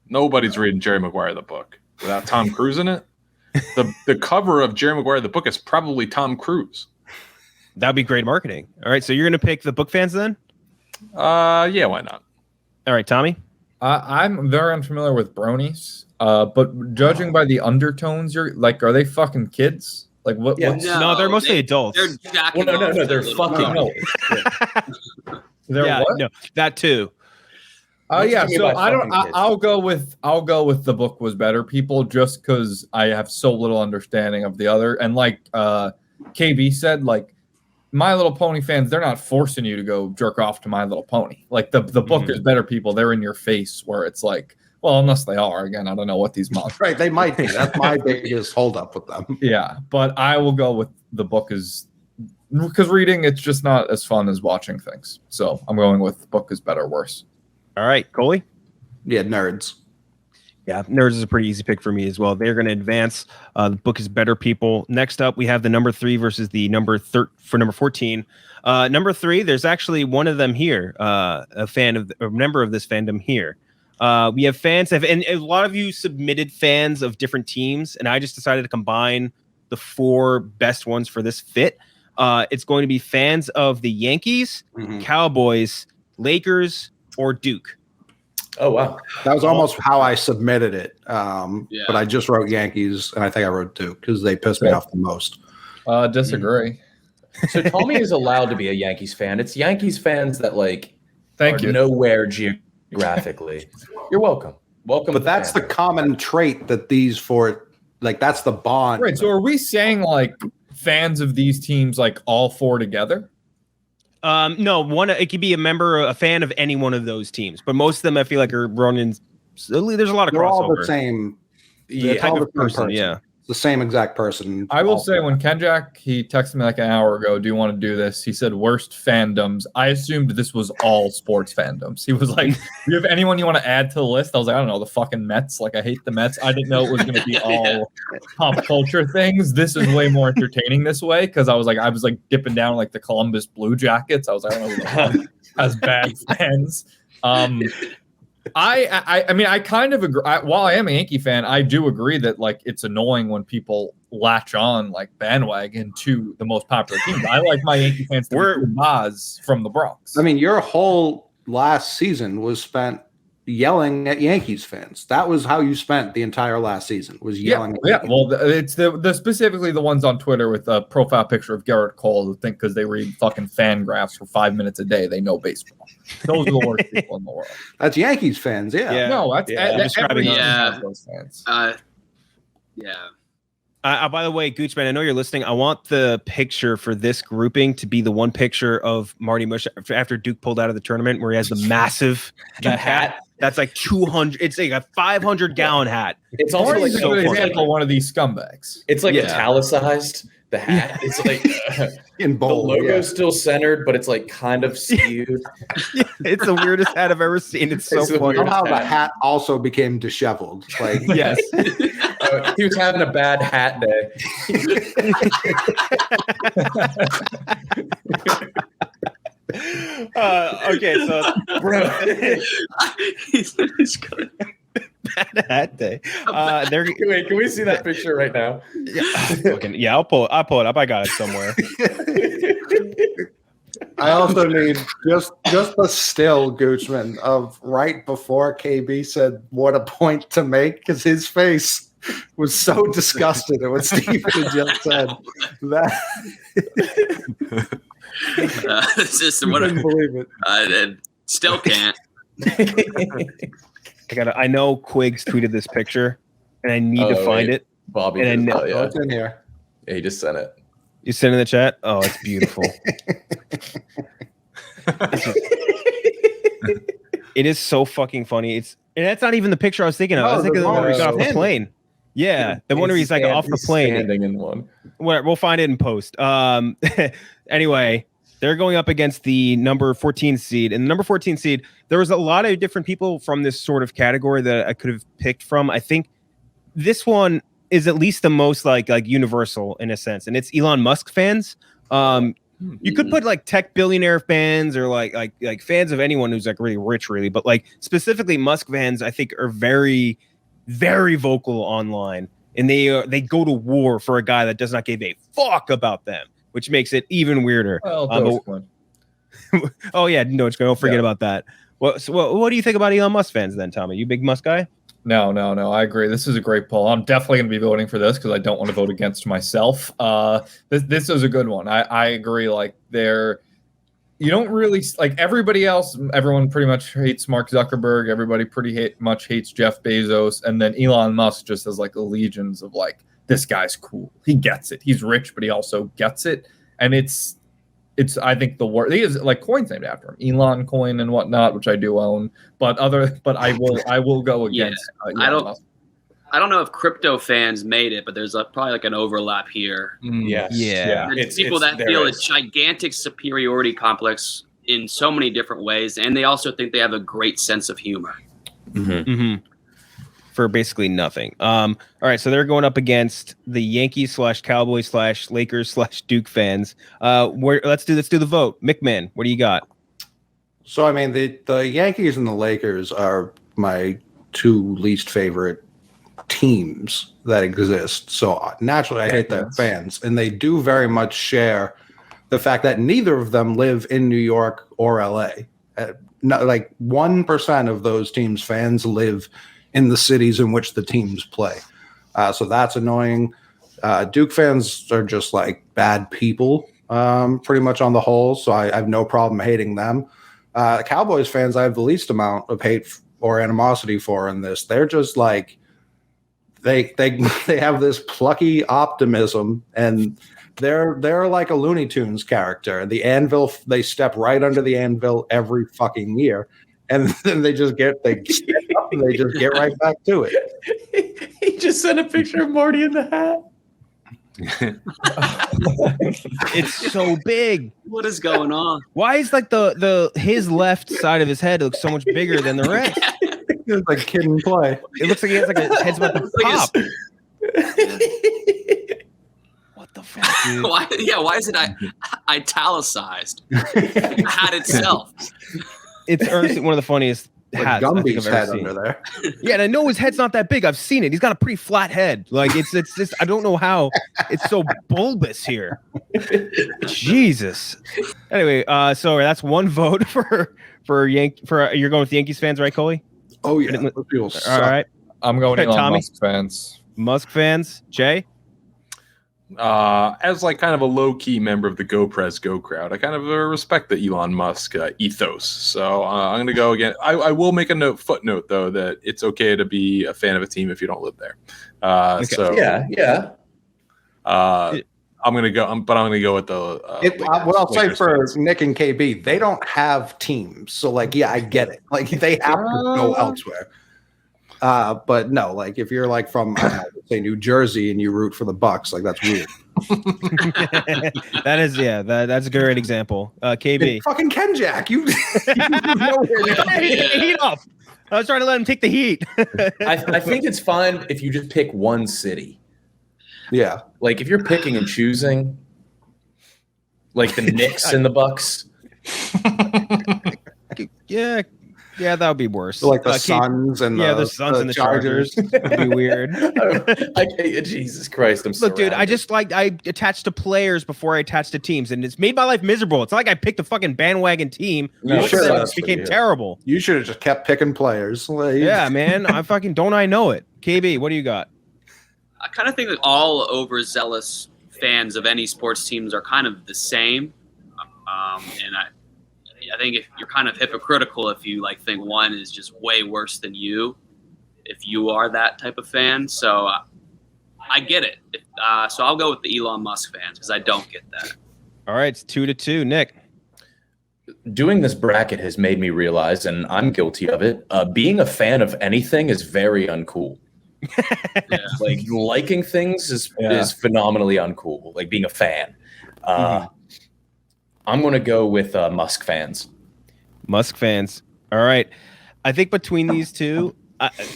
Nobody's reading Jerry Maguire the book without Tom Cruise in it. The cover of Jerry Maguire the book is probably Tom Cruise. That'd be great marketing. All right, so you're gonna pick the book fans then? Yeah, why not? All right, Tommy. I'm very unfamiliar with bronies. But judging by the undertones, you're like, are they fucking kids? Like what? Yeah. No, they're mostly adults. They're jacking no, they're fucking. No. Yeah, no, that too. Yeah, so I'll go with the book was better, people, just because I have so little understanding of the other. And like KB said, like My Little Pony fans, they're not forcing you to go jerk off to My Little Pony. Like the book is better, people. They're in your face where it's like, well, unless they are. Again, I don't know what these monsters. Right, they might be. That's my biggest holdup with them. Yeah, but I will go with the book is because reading, it's just not as fun as watching things. So I'm going with the book is better, worse. All right, Coley? Yeah, Nerds. Yeah, Nerds is a pretty easy pick for me as well. They're going to advance. The book is better, people. Next up, we have the number 3 versus the number 14. Number 3, there's actually one of them here, a member of this fandom here. We have fans, and a lot of you submitted fans of different teams, and I just decided to combine the 4 best ones for this fit. It's going to be fans of the Yankees, Cowboys, Lakers, or Duke. Oh, wow. That was almost how I submitted it. But I just wrote Yankees, and I think I wrote Duke because they pissed me off the most. Disagree. So Tommy is allowed to be a Yankees fan. It's Yankees fans that Thank you. Nowhere geographically. You're welcome. Welcome. But that's the common trait that these 4, like that's the bond. Right. So are we saying like fans of these teams, like all 4 together? No, it could be a fan of any one of those teams, but most of them I feel like are running there's a lot of They're all crossover. the same. Yeah, It's type all of the same person. Yeah. The same exact person. I will say when KenJac, he texted me like an hour ago, do you want to do this? He said worst fandoms. I assumed this was all sports fandoms. He was like, do you have anyone you want to add to the list? I was like, I don't know, the fucking Mets. Like, I hate the Mets. I didn't know it was going to be all pop culture things. This is way more entertaining this way because I was like dipping down like the Columbus Blue Jackets. I was like, I don't know who the fuck has bad fans. I mean, I kind of agree. While I am a Yankee fan, I do agree that like it's annoying when people latch on like bandwagon to the most popular teams. I like my Yankee fans to be Boz from the Bronx. I mean, your whole last season was spent yelling at Yankees fans. That was how you spent the entire last season, was yelling at Yankees. Well, it's the specifically the ones on Twitter with a profile picture of Garrett Cole who think because they read fucking fan graphs for 5 minutes a day, they know baseball. Those are the worst people in the world. That's Yankees fans, yeah. No, that's describing those fans. By the way, Goochman, I know you're listening. I want the picture for this grouping to be the one picture of Marty Mush after Duke pulled out of the tournament where he has the massive Duke hat. That's like 200. It's like a 500-gallon hat. It's also like a good example of one of these scumbags. It's like italicized. The hat, it's like in bold. The logo's still centered, but it's like kind of skewed. It's the weirdest hat I've ever seen. It's so funny. Somehow the hat also became disheveled. Like yes, he was having a bad hat day. Okay, so bro, he's good. Bad hat day. Wait, can we see that picture right now? Yeah, I'll pull it up. I got it somewhere. I also need just the still Goochman of right before KB said what a point to make because his face was so disgusted at what Stephen had just said that It's just I couldn't believe it. Still can't. I know Quiggs tweeted this picture, and I need to find it. Bobby, and I know it's in here. Yeah, he just sent it. You sent it in the chat. Oh, it's beautiful. It is so fucking funny. And that's not even the picture I was thinking of. I was thinking of the one where he got off the plane. Yeah, the one where he's like off the plane. Standing in one. We'll find it in post. Anyway, they're going up against the number 14 seed. And the number 14 seed, there was a lot of different people from this sort of category that I could have picked from. I think this one is at least the most like universal in a sense, and it's Elon Musk fans. You could put like tech billionaire fans or like fans of anyone who's like really rich, really, but like specifically Musk fans, I think are very, very vocal online, and they go to war for a guy that does not give a fuck about them, which makes it even weirder. Well, oh yeah, no, don't forget about that. Well, so what do you think about Elon Musk fans then, Tommy? You a big Musk guy? No, I agree. This is a great poll. I'm definitely going to be voting for this because I don't want to vote against myself. This is a good one. I agree. Like you don't really like everybody else. Everyone pretty much hates Mark Zuckerberg. Everybody pretty much hates Jeff Bezos. And then Elon Musk just has like legions of like, this guy's cool. He gets it. He's rich, but he also gets it. And it's I think the word he is like coins named after him, Elon coin and whatnot, which I do own. But I will go against. I don't know if crypto fans made it, but there's probably like an overlap here. Yes. Yeah. There's people that feel a gigantic superiority complex in so many different ways, and they also think they have a great sense of humor. Mm-hmm. Mm-hmm. For basically nothing. All right, so they're going up against the Yankees / Cowboys / Lakers / Duke fans. Let's do the vote. McMahon, what do you got? So I mean the Yankees and the Lakers are my two least favorite teams that exist. So naturally I hate their fans, and they do very much share the fact that neither of them live in New York or LA. Like 1% of those teams' fans live in the cities in which the teams play. So that's annoying. Duke fans are just like bad people, pretty much on the whole. So I have no problem hating them. Cowboys fans, I have the least amount of hate or animosity for in this. They're just like, they have this plucky optimism, and they're like a Looney Tunes character. The anvil, they step right under the anvil every fucking year. and then they get up and they just get right back to it. He just sent a picture of Marty in the hat. It's so big. What is going on? Why is like his left side of his head looks so much bigger than the rest? It's like Kid and Play. It looks like he has like a head's about to pop. What the fuck, dude? Why is it italicized? The hat itself. It's honestly one of the funniest hats I think Gumby's I've ever head seen. under there. Yeah, and I know his head's not that big. I've seen it. He's got a pretty flat head. Like it's just I don't know how it's so bulbous here. Jesus. Anyway, so that's one vote for you're going with the Yankees fans, right, Coley? Oh yeah. All right. I'm going Elon Tommy? Musk fans. Musk fans, Jay? As like kind of a low-key member of the Go Press Go crowd, I kind of respect the Elon Musk ethos. So I'm going to go again. I will make a footnote though that it's okay to be a fan of a team if you don't live there. Okay. So Yeah. I'm going to go. I'm going to go with the. What I'll say Lakers for fans. Nick and KB, they don't have teams, so like, yeah, I get it. Like they have to go elsewhere. But no, like if you're like from say New Jersey and you root for the Bucks, like that's weird. That is that's a great example. KB. Fucking KenJac, you Heat up. I was trying to let him take the heat. I think it's fine if you just pick one city. Yeah. Like if you're picking and choosing, like the Knicks and the Bucks. Yeah, that would be worse. So like the Suns and the Suns and the Chargers. That'd be weird. Jesus Christ, I'm Look, dude, I attach to players before I attach to teams, and it's made my life miserable. It's not like I picked a fucking bandwagon team. No, It sure, became terrible. You should have just kept picking players. Like, Yeah, man. Don't I know it? KB, what do you got? I kind of think that all overzealous fans of any sports teams are kind of the same, and I think if you're kind of hypocritical if you like think one is just way worse than you, if you are that type of fan. So I get it. So I'll go with the Elon Musk fans because I don't get that. All right, it's 2-2. Nick. Doing this bracket has made me realize, and I'm guilty of it, being a fan of anything is very uncool. Yeah. Like liking things is phenomenally uncool. Like being a fan. I'm going to go with Musk fans. Musk fans. All right. I think between these two,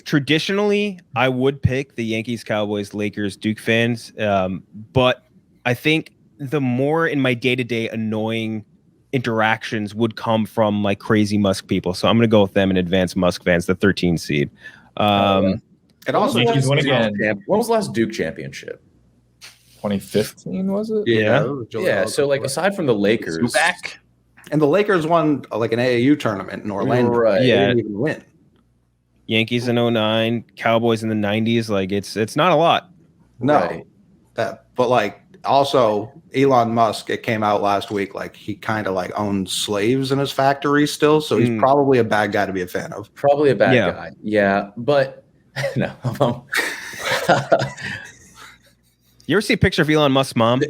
traditionally, I would pick the Yankees, Cowboys, Lakers, Duke fans. But I think the more in my day-to-day annoying interactions would come from like crazy Musk people. So I'm going to go with them and advance Musk fans, the 13 seed. It also Yankees win again. When was the last Duke championship? 2015 was it? Yeah. So like aside from the Lakers, back. And the Lakers won like an AAU tournament in Orlando. Right. They Yeah. didn't even win. Yankees in 09, Cowboys in the 90s. Like it's not a lot. No. Right. But like also Elon Musk, it came out last week, like he kind of like owns slaves in his factory still. So he's probably a bad guy to be a fan of. Probably a bad guy. Yeah. But no. You ever see a picture of Elon Musk's mom?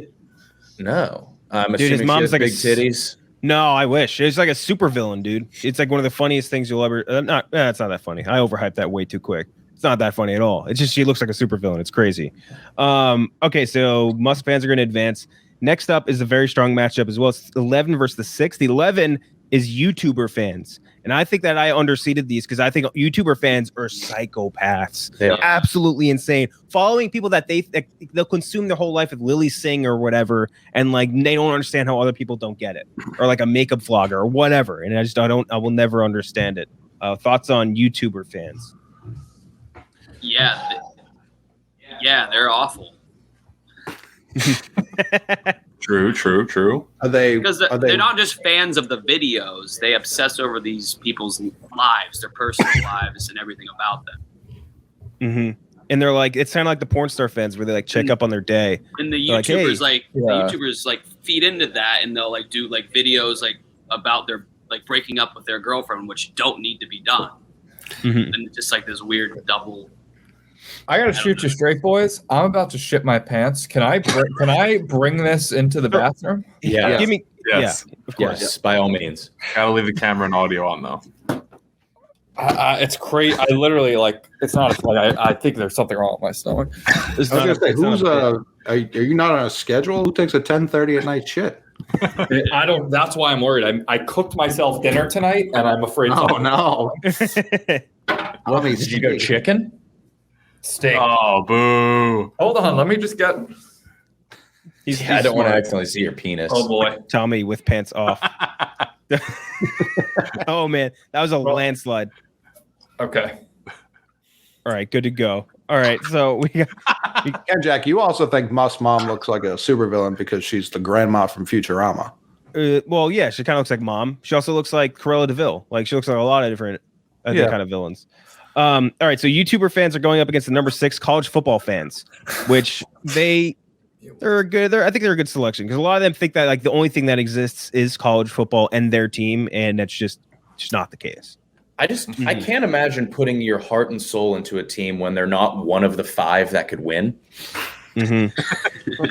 No. I'm Dude, his assuming mom's she has like a big titties. No, I wish. It's like a super villain, dude. It's like one of the funniest things you'll ever. It's not that funny. I overhyped that way too quick. It's not that funny at all. It's just she looks like a super villain. It's crazy. Okay, so Musk fans are going to advance. Next up is a very strong matchup as well. It's 11 versus the 6. The 11 is YouTuber fans. And I think that I underseeded these because I think YouTuber fans are psychopaths. They are. Absolutely insane. Following people that they'll consume their whole life with Lily Singh or whatever, and like they don't understand how other people don't get it, or like a makeup vlogger or whatever. And I will never understand it. Thoughts on YouTuber fans? Yeah, they're awful. True. Are they? Because they're not just fans of the videos; they obsess over these people's lives, their personal lives, and everything about them. Mm-hmm. And they're like, it's kind of like the porn star fans where they like check up on their day. And the They're YouTubers like, the YouTubers feed into that, and they'll like do like videos like about their like breaking up with their girlfriend, which don't need to be done. Mm-hmm. And just like this weird double. I gotta shoot you straight, boys. I'm about to shit my pants. Can I bring this into the bathroom? Yeah. Give me, Yes. yeah, of course. Yes, by all means. Gotta leave the camera and audio on though. It's crazy. I literally it's not. I think there's something wrong with my stomach. I was gonna say, are you not on a schedule? Who takes a 10:30 at night shit? I don't. That's why I'm worried. I cooked myself dinner tonight, and I'm afraid. Oh no! What, did you go chicken? Steak. Oh, boo! Hold on. Let me just get. I don't want to accidentally see your penis. Oh boy, Tommy with pants off. Oh man, that was a landslide. Okay. All right, good to go. All right, so we got KenJac, you also think Musk's mom looks like a supervillain because she's the grandma from Futurama. well, yeah, she kind of looks like Mom. She also looks like Cruella de Vil. Like she looks like a lot of different kind of villains. All right, so YouTuber fans are going up against the number 6 college football fans, which they're good. I think they're a good selection because a lot of them think that like the only thing that exists is college football and their team, and that's just not the case. I can't imagine putting your heart and soul into a team when they're not one of the 5 that could win. Mm-hmm.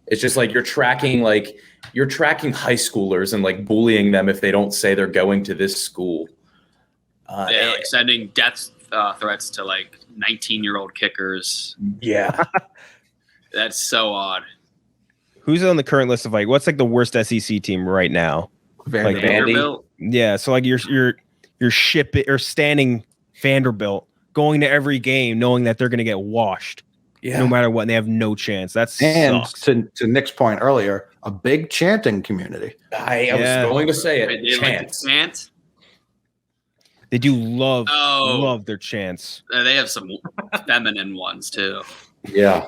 It's just like you're tracking high schoolers and like bullying them if they don't say they're going to this school. Like sending death threats to like 19-year-old kickers. Yeah. That's so odd. Who's on the current list of like what's like the worst SEC team right now? Vanderbilt. Like Vanderbilt. Yeah, so like you're shipping or standing Vanderbilt, going to every game knowing that they're going to get washed, no matter what, and they have no chance. That's and to Nick's point earlier, a big chanting community. I was going to say it. They like to chant. They do love their chants. They have some feminine ones too. Yeah.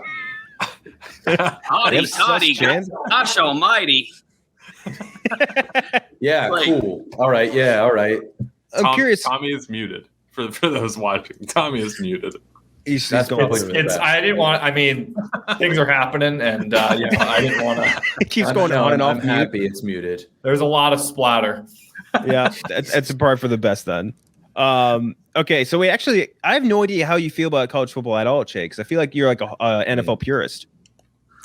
Toddy, gosh almighty. Yeah, Like- cool. All right, yeah, all right. I'm curious. Tommy is muted for those watching. Tommy is muted. He's That's going probably through the it. best. I didn't want. I mean, things are happening, and I didn't want to. It keeps going on and off. I'm happy it's muted. There's a lot of splatter. Yeah, that's a part for the best then. Okay, so I have no idea how you feel about college football at all, Cheah, because I feel like you're like a NFL purist.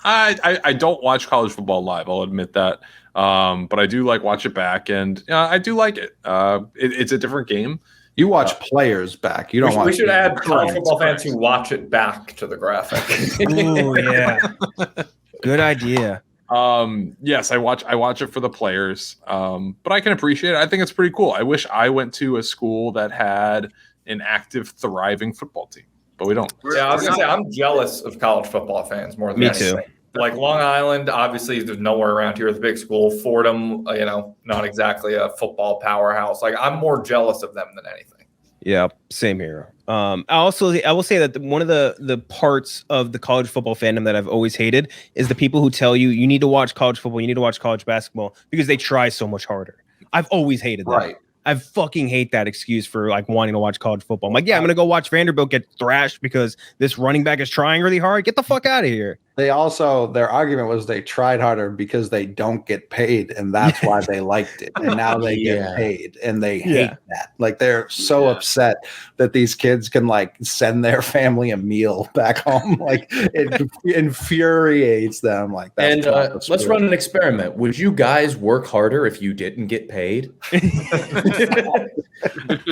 I don't watch college football live. I'll admit that. But I do like watch it back, and I do like it. It's a different game. You watch players back. You don't watch. We should add college Correct. football fans who watch it back to the graphic. Oh yeah, good idea. Yes, I watch it for the players. But I can appreciate it. I think it's pretty cool. I wish I went to a school that had an active, thriving football team, but we don't. Yeah, I was gonna say I'm jealous of college football fans more than Me anything. too. Like Long Island, obviously, there's nowhere around here with a big school. Fordham, not exactly a football powerhouse. Like I'm more jealous of them than anything. Yeah, same here. I will say that one of the parts of the college football fandom that I've always hated is the people who tell you need to watch college football, you need to watch college basketball because they try so much harder. I've always hated that. Right. I fucking hate that excuse for like wanting to watch college football. I'm like, yeah, I'm gonna go watch Vanderbilt get thrashed because this running back is trying really hard. Get the fuck out of here. Their argument was they tried harder because they don't get paid, and that's why they liked it. And now they get paid, and they hate that. Like they're so upset that these kids can like send their family a meal back home. Like it infuriates them. Like that. And let's run an experiment. Would you guys work harder if you didn't get paid?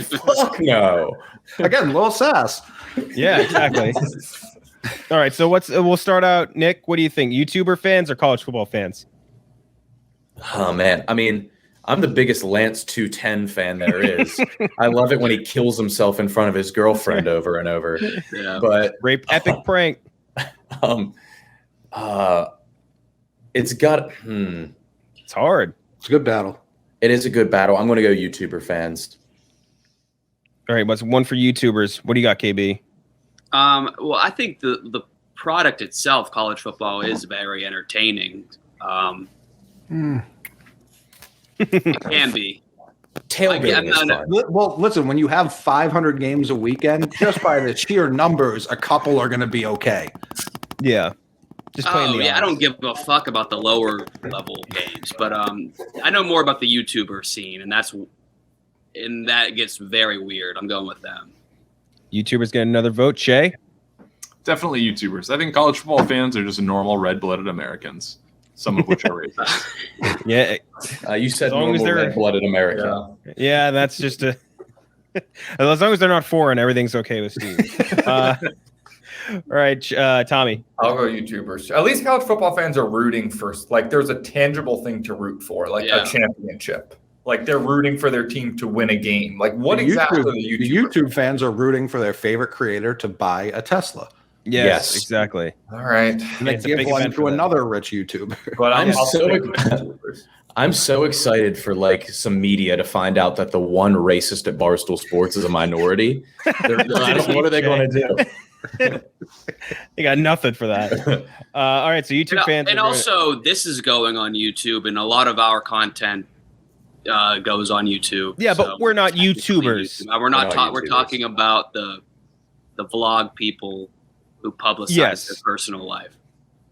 Fuck no. Again, little sass. Yeah, exactly. All right, so we'll start out. Nick, what do you think? YouTuber fans or college football fans? Oh man, I mean, I'm the biggest Lance 210 fan there is. I love it when he kills himself in front of his girlfriend over and over. Yeah. But Epic prank. It's got It's hard. It's a good battle. It is a good battle. I'm going to go YouTuber fans. All right, what's one for YouTubers? What do you got, KB? Well, I think the product itself, college football, is very entertaining. It can be. Tailgating is fun. Well, listen, when you have 500 games a weekend, just by the sheer numbers, a couple are going to be okay. Yeah. Just playing the I don't give a fuck about the lower level games, but I know more about the YouTuber scene, and that gets very weird. I'm going with them. YouTubers get another vote. Cheah? Definitely YouTubers. I think college football fans are just normal red-blooded Americans, some of which are racist. Yeah. You said As long as normal they're- red-blooded American. Yeah, that's just a As long as they're not foreign, everything's okay with Steve. All right, Tommy. I'll go YouTubers. At least college football fans are rooting for, like, there's a tangible thing to root for, like a championship. Like, they're rooting for their team to win a game. Like, what exactly are the YouTube fans are rooting for their favorite creator to buy a Tesla. Yes, exactly. All right. And they give one to another rich YouTuber. But I'm so excited for like some media to find out that the one racist at Barstool Sports is a minority. What are they going to do? They got nothing for that. All right, so YouTube fans. And also, this is going on YouTube, and a lot of our content goes on YouTube. Yeah, but we're not YouTubers. We're not. We're talking about the vlog people who publicize their personal life.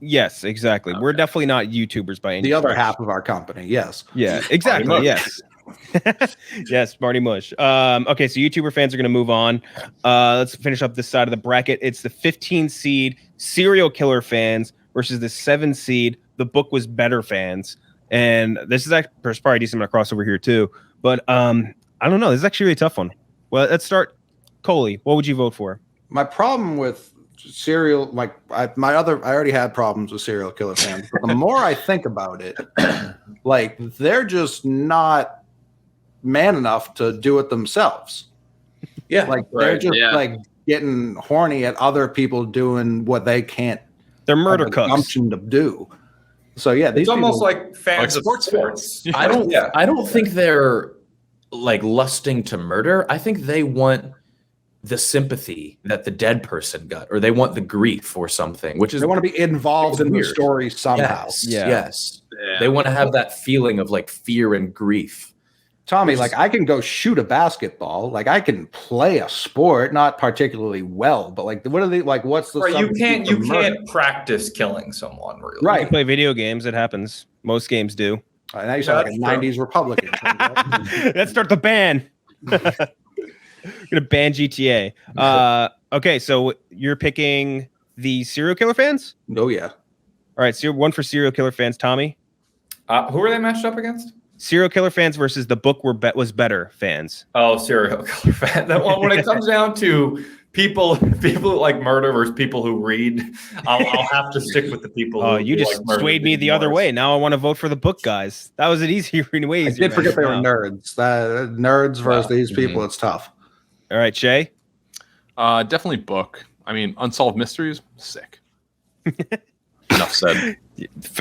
Yes, exactly. Okay. We're definitely not YouTubers by any The other half of our company, yes. Yeah, exactly. Yes. Yes, Marty Mush. Okay, so YouTuber fans are going to move on. Let's finish up this side of the bracket. It's the 15 seed serial killer fans versus the 7 seed the book was better fans. And this is actually there's probably a decent amount of crossover here too. But I don't know. This is actually a really tough one. Well, let's start. Coley, what would you vote for? My problem with serial, like I already had problems with serial killer fans, but the more I think about it, like they're just not man enough to do it themselves. Yeah, like they're just like getting horny at other people doing what they can't. They're murder cooks to do. So yeah, it's almost like fans of sports. I don't think they're like lusting to murder. I think they want the sympathy that the dead person got, or they want the grief or something, which is they want to be involved in the story somehow. Yes. They want to have that feeling of like fear and grief. Tommy, like I can go shoot a basketball, like I can play a sport, not particularly well, but like what are they like? What's the you can't practice killing someone, really. Right? You play video games, it happens. Most games do. Now you sound like a '90s Republican. Let's start the ban. Gonna ban GTA. Okay, so you're picking the serial killer fans? Oh yeah. All right, so one for serial killer fans, Tommy. Who are they matched up against? Serial killer fans versus the book was better fans. Oh, serial killer fans. When it comes down to people who like murder versus people who read, I'll have to stick with the people. Oh, you just like swayed me the other way. Now I want to vote for the book guys. That was an easier way. I did forget they were nerds. Nerds versus these people, it's tough. All right, Cheah. Definitely book. I mean, Unsolved Mysteries, sick. Enough said.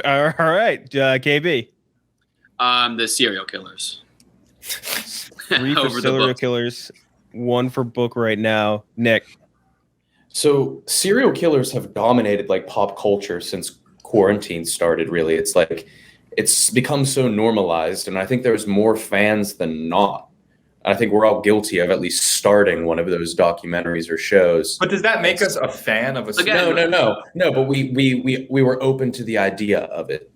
All right, KB. The serial killers. 3 for serial killers, 1 for book right now. Nick. So serial killers have dominated like pop culture since quarantine started. Really, it's like it's become so normalized, and I think there's more fans than not. I think we're all guilty of at least starting one of those documentaries or shows. But does that make us a fan of a? No. But we were open to the idea of it.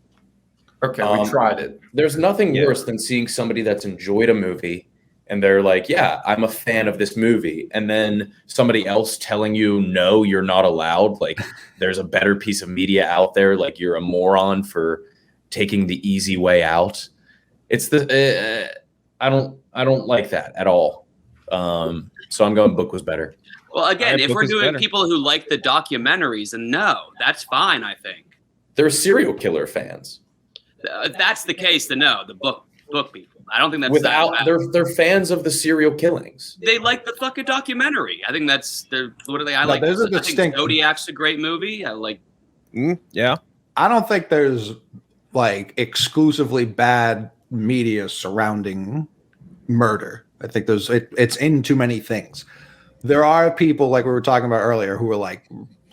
Okay, we tried it. There's nothing worse than seeing somebody that's enjoyed a movie and they're like, yeah, I'm a fan of this movie. And then somebody else telling you, no, you're not allowed. Like there's a better piece of media out there. Like you're a moron for taking the easy way out. It's I don't like that at all. So I'm going book was better. Well, again, if we're doing people who like the documentaries, then no, that's fine, I think. They're serial killer fans. If that's the case, then no, the book people. I don't think that's they're fans of the serial killings. They like the fucking documentary. I think what are they? I think Zodiac's a great movie. I like. Yeah. I don't think there's like exclusively bad media surrounding murder. I think it's in too many things. There are people like we were talking about earlier who are like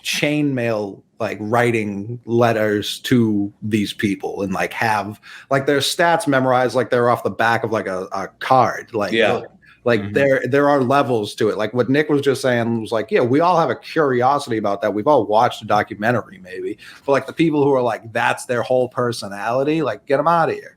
chainmail, like writing letters to these people and like have like their stats memorized like they're off the back of like a card. Like there are levels to it. Like what Nick was just saying was like, yeah, we all have a curiosity about that. We've all watched a documentary maybe, but like the people who are like that's their whole personality, like get them out of here.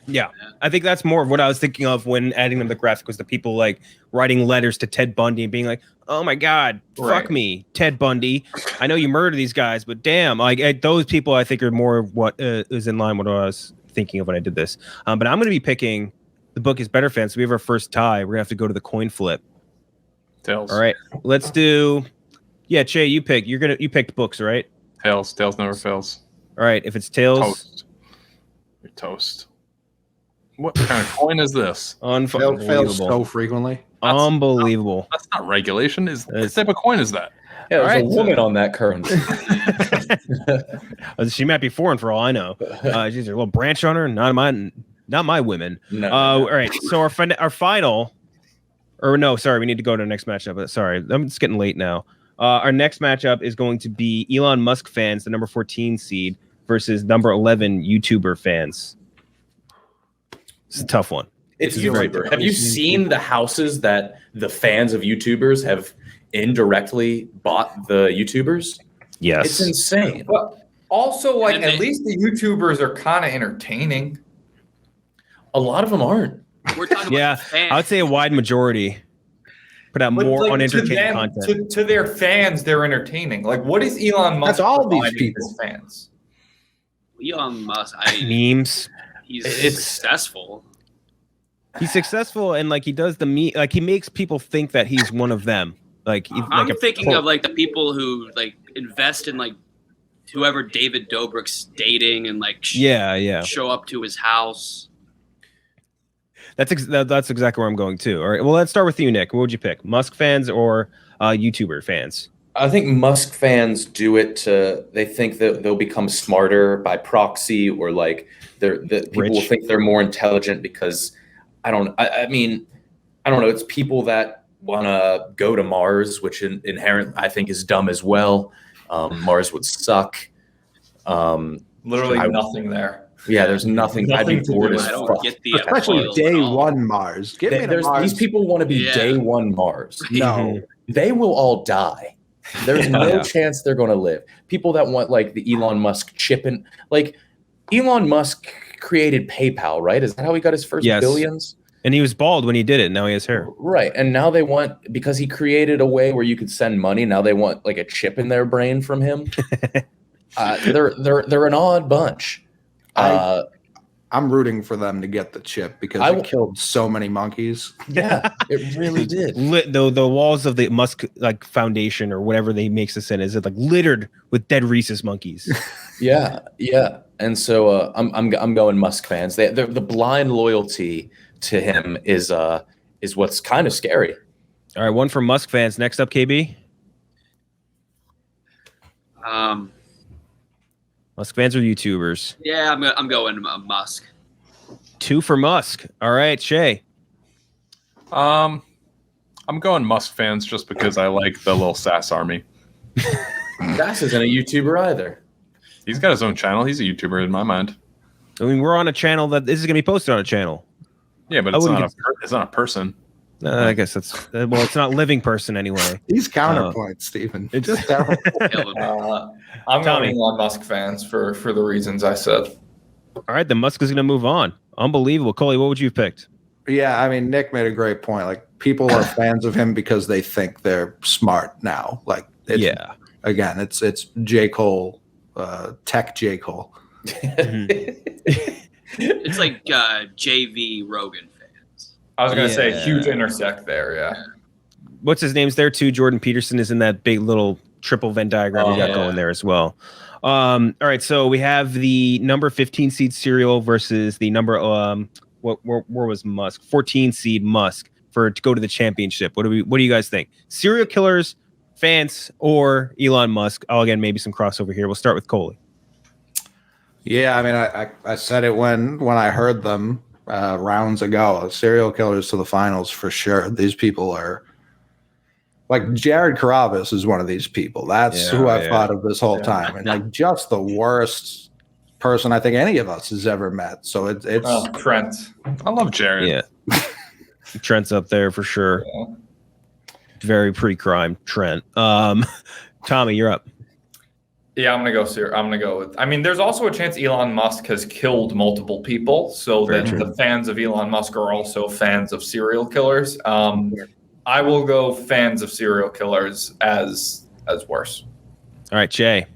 Yeah, I think that's more of what I was thinking of when adding them to the graphic was the people like writing letters to Ted Bundy and being like, oh my God, fuck me, Ted Bundy. I know you murder these guys, but damn, like those people I think are more of what is in line with what I was thinking of when I did this. But I'm going to be picking the book is better fans. So we have our first tie. We're going to have to go to the coin flip. Tails. All right, let's do. Yeah, Cheah, you pick. You picked books, right? Tails. Tails never fails. All right, if it's tails, Toast. You're toast. What kind of coin is this? Fails unbelievable. so frequently. Unbelievable. That's not regulation. What type of coin is that? Yeah, there's All right, a woman on that currency. She might be foreign for all I know. She's a little branch on her. Not my women. No, All right. So our final, or no, sorry, we need to go to the next matchup. Sorry, it's getting late now. Our next matchup is going to be Elon Musk fans, the number 14 seed, versus number 11 YouTuber fans. It's a tough one. It's YouTuber. Have you seen the houses that the fans of YouTubers have indirectly bought the YouTubers? Yes. It's insane. But also, like, And at they- least the YouTubers are kind of entertaining. A lot of them aren't. We're talking Yeah, about the fans. I would say a wide majority put out But, more like, unentertaining content. To their fans, they're entertaining. Like, what is Elon Musk That's all these providing people. his fans? Elon Musk, Memes. he's It's- successful. He's successful and like he does like he makes people think that he's one of them. Like I'm thinking of like the people who like invest in like whoever David Dobrik's dating and like yeah. show up to his house. That's exactly where I'm going too. All right. Well, let's start with you, Nick. What would you pick? Musk fans or YouTuber fans? I think Musk fans do it they think that they'll become smarter by proxy, or like people will Rich. think they're more intelligent because I mean, I don't know. It's people that want to go to Mars, which inherent I think is dumb as well. Mars would suck. Literally nothing there. Yeah, there's nothing. I'd be Nothing to bored do. as I don't fuck. get the Especially appeal day at all. one Mars. Give me the Mars. These people want to be Yeah. day one Mars. No. They will all die. There's no Yeah. chance they're going to live. People that want like the Elon Musk chip and like Elon Musk created PayPal, right? Is that how he got his first Yes. billions? And he was bald when he did it. Now he has hair. Right. And now they want, because he created a way where you could send money. Now they want like a chip in their brain from him. They're an odd bunch. I'm rooting for them to get the chip because it killed so many monkeys. Yeah, it really did. The walls of the Musk like foundation or whatever they makes this in is like littered with dead rhesus monkeys. Yeah. And so I'm going Musk fans. The blind loyalty to him is what's kind of scary. All right, one for Musk fans. Next up, KB. Musk fans or YouTubers? Yeah, I'm going Musk. 2 for Musk. All right, Cheah. I'm going Musk fans just because I like the little Sass Army. Sass isn't a YouTuber either. He's got his own channel. He's a YouTuber in my mind. I mean, we're on a channel that this is going to be posted on a channel. Yeah, but it's not a person. I guess that's well, it's not living person anyway. These counterpoints, Stephen. It's Just terrible. I'm Tommy. going Elon Musk fans for the reasons I said. All right, then Musk is going to move on. Unbelievable. Coley, what would you have picked? Yeah, I mean, Nick made a great point. Like, people are fans of him because they think they're smart now. Like, again, it's J. Cole, tech J. Cole. It's like JV Rogan fans. I was going to Yeah. say huge intersect there. Yeah. What's his name's there too? Jordan Peterson is in that big little triple Venn diagram we got going there as well. All right, so we have the number 15 seed Serial versus the number where was Musk? 14 seed Musk to go to the championship. What do you guys think? Serial killers, fans, or Elon Musk? Oh, again, maybe some crossover here. We'll start with Coley. Yeah, I mean, I said it when I heard them rounds ago. Serial killers to the finals for sure. These people are like Jared Carabas is one of these people. That's who I've thought of this whole time, and like just the worst person I think any of us has ever met. So it's Trent. I love Jared. Yeah, Trent's up there for sure. Yeah. Very pre-crime, Trent. Tommy, you're up. Yeah, I'm gonna go with. I mean, there's also a chance Elon Musk has killed multiple people, so that the fans of Elon Musk are also fans of serial killers. I will go fans of serial killers as worse. All right, Jay.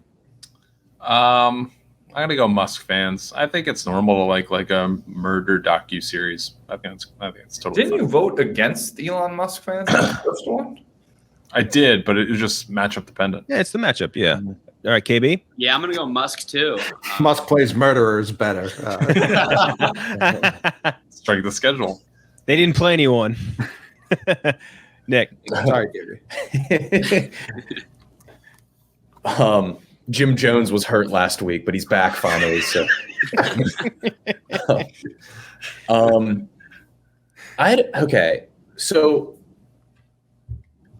I'm gonna go Musk fans. I think it's normal to like a murder docu-series. I think it's totally. Didn't you vote against Elon Musk fans in the first one? I did, but it was just matchup dependent. Yeah, it's the matchup. Yeah. All right, KB. Yeah, I'm gonna go Musk too. Musk plays murderers better. Strike the schedule. They didn't play anyone. Nick. Sorry, Gary. Jim Jones was hurt last week, but he's back finally. So, So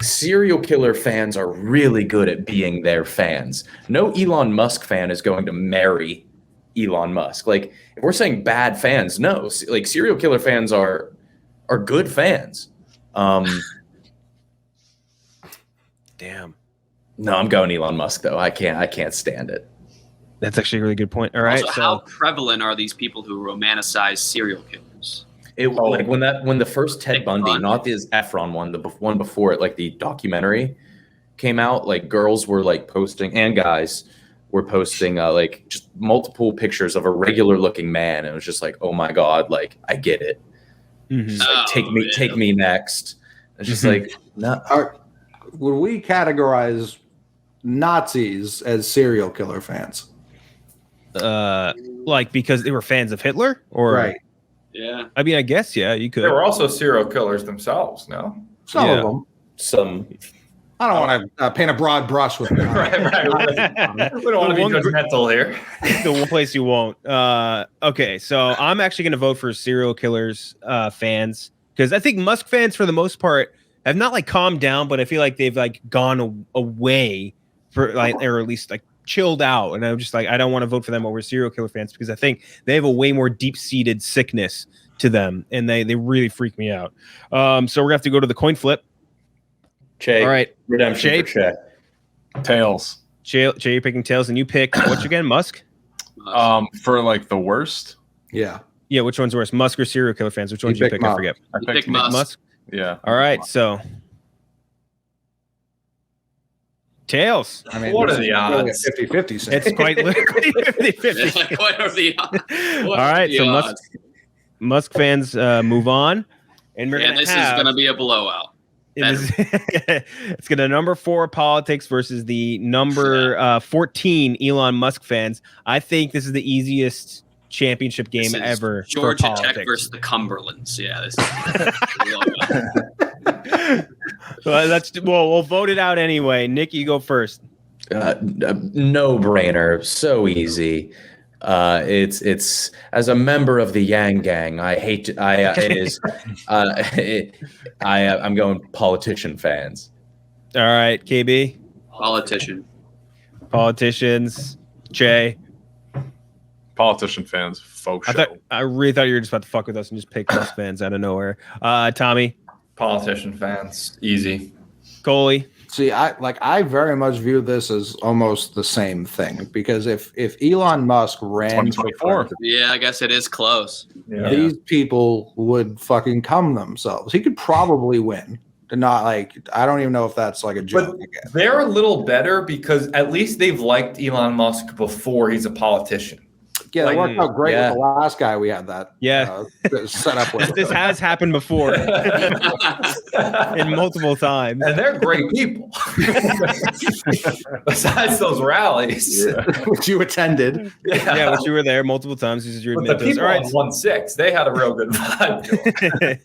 serial killer fans are really good at being their fans. No Elon Musk fan is going to marry Elon Musk. Like, if we're saying bad fans, no. Like, serial killer fans are good fans. Damn. No, I'm going Elon Musk though. I can't stand it. That's actually a really good point. All right. Also, how prevalent are these people who romanticize serial killers? Like when the first Ted Bundy, not the Efron one, the one before it, like the documentary came out, like girls were like posting and guys were posting like just multiple pictures of a regular looking man, and it was just like, oh my god, like I get it. Just like, take me next. It's just like, no. Would we categorize Nazis as serial killer fans? Like because they were fans of Hitler, or right? Yeah. I mean, I guess you could. They were also serial killers themselves. No, Some of them. Some. I don't want to paint a broad brush with them. right. We don't want to be judgmental here. The one place you won't. Okay, so I'm actually going to vote for serial killers fans, because I think Musk fans, for the most part, have not like calmed down, but I feel like they've like gone away for like, or at least like chilled out. And I'm just like, I don't want to vote for them over serial killer fans, because I think they have a way more deep-seated sickness to them, and they really freak me out. So we're gonna have to go to the coin flip. Cheah. All right, Redemption for Cheah. Tails. Cheah, you're picking tails, and you pick which again? Musk. For like the worst. Yeah. Yeah, which one's worse, Musk or serial killer fans? Which one did you pick? I forget. I picked Musk. Yeah. All right, so tails. I mean, what are the odds? 50-50. It's quite literally 50-50. What are the odds? All right, so Musk fans move on, and we're this is gonna be a blowout. It's gonna number 4 politics versus the number 14 Elon Musk fans. I think this is the easiest championship game ever. Georgia Tech versus the Cumberlands. Yeah, this is we'll vote it out anyway. Nick, you go first. No brainer, so easy. It's as a member of the Yang Gang, I'm going politician fans. All right, KB. Politicians. Cheah. Politician fans, faux show. I really thought you were just about to fuck with us and just pick Musk fans out of nowhere. Tommy. Politician fans, easy. Coley. See, I very much view this as almost the same thing, because if Elon Musk ran for president, yeah, I guess it is close. Yeah. these people would fucking come themselves. He could probably win. Not like, I don't even know if that's like a joke. But they're a little better because at least they've liked Elon Musk before he's a politician. Yeah, that worked out great with the last guy we had that set up with. This has happened before and multiple times. And they're great people. Besides those rallies. Which you attended. Yeah, which you were there multiple times. But the people on 1-6, they had a real good vibe.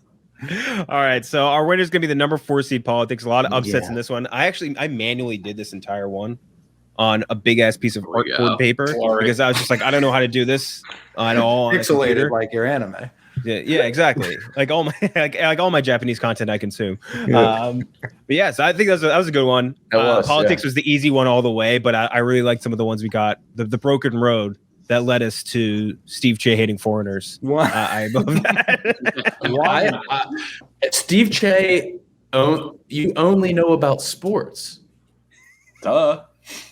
All right, so our winner is going to be the number 4 seed politics. A lot of upsets in this one. I manually did this entire one on a big ass piece of artboard paper because I was just like, I don't know how to do this at all. Pixelated like your anime. Yeah, exactly. like all my like all my Japanese content I consume. But yeah, so I think that was a good one. Politics was the easy one all the way, but I really liked some of the ones we got. The broken road that led us to Steve Cheah hating foreigners. I love that. Steve Cheah, you only know about sports. Duh.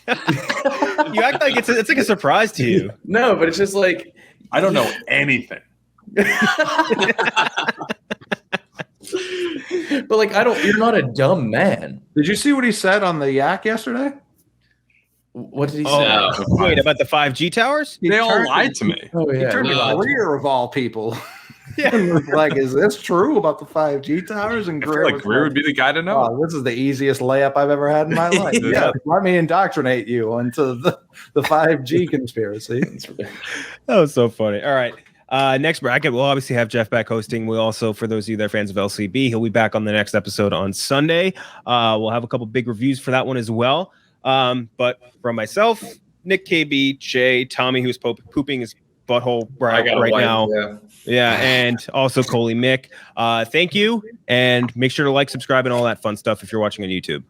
You act like it's like a surprise to you. No, but it's just like, I don't know anything. But like, you're not a dumb man. Did you see what he said on the Yak yesterday? What did he say? Wait, about the 5G towers? They all lied to me. He turned a career of all people. And was like, is this true about the 5G towers? And I feel like Greer would be the guy to know. oh, this is the easiest layup I've ever had in my life. Yeah. Let me indoctrinate you into the 5G conspiracy. That was so funny. All right. Next bracket, we'll obviously have Jeff back hosting. We'll also, for those of you that are fans of LCB, he'll be back on the next episode on Sunday. We'll have a couple big reviews for that one as well. But from myself, Nick KB, Cheah, Tommy, who's pooping his butthole right now. Yeah, and also Coley Mick. Thank you, and make sure to like, subscribe, and all that fun stuff if you're watching on YouTube.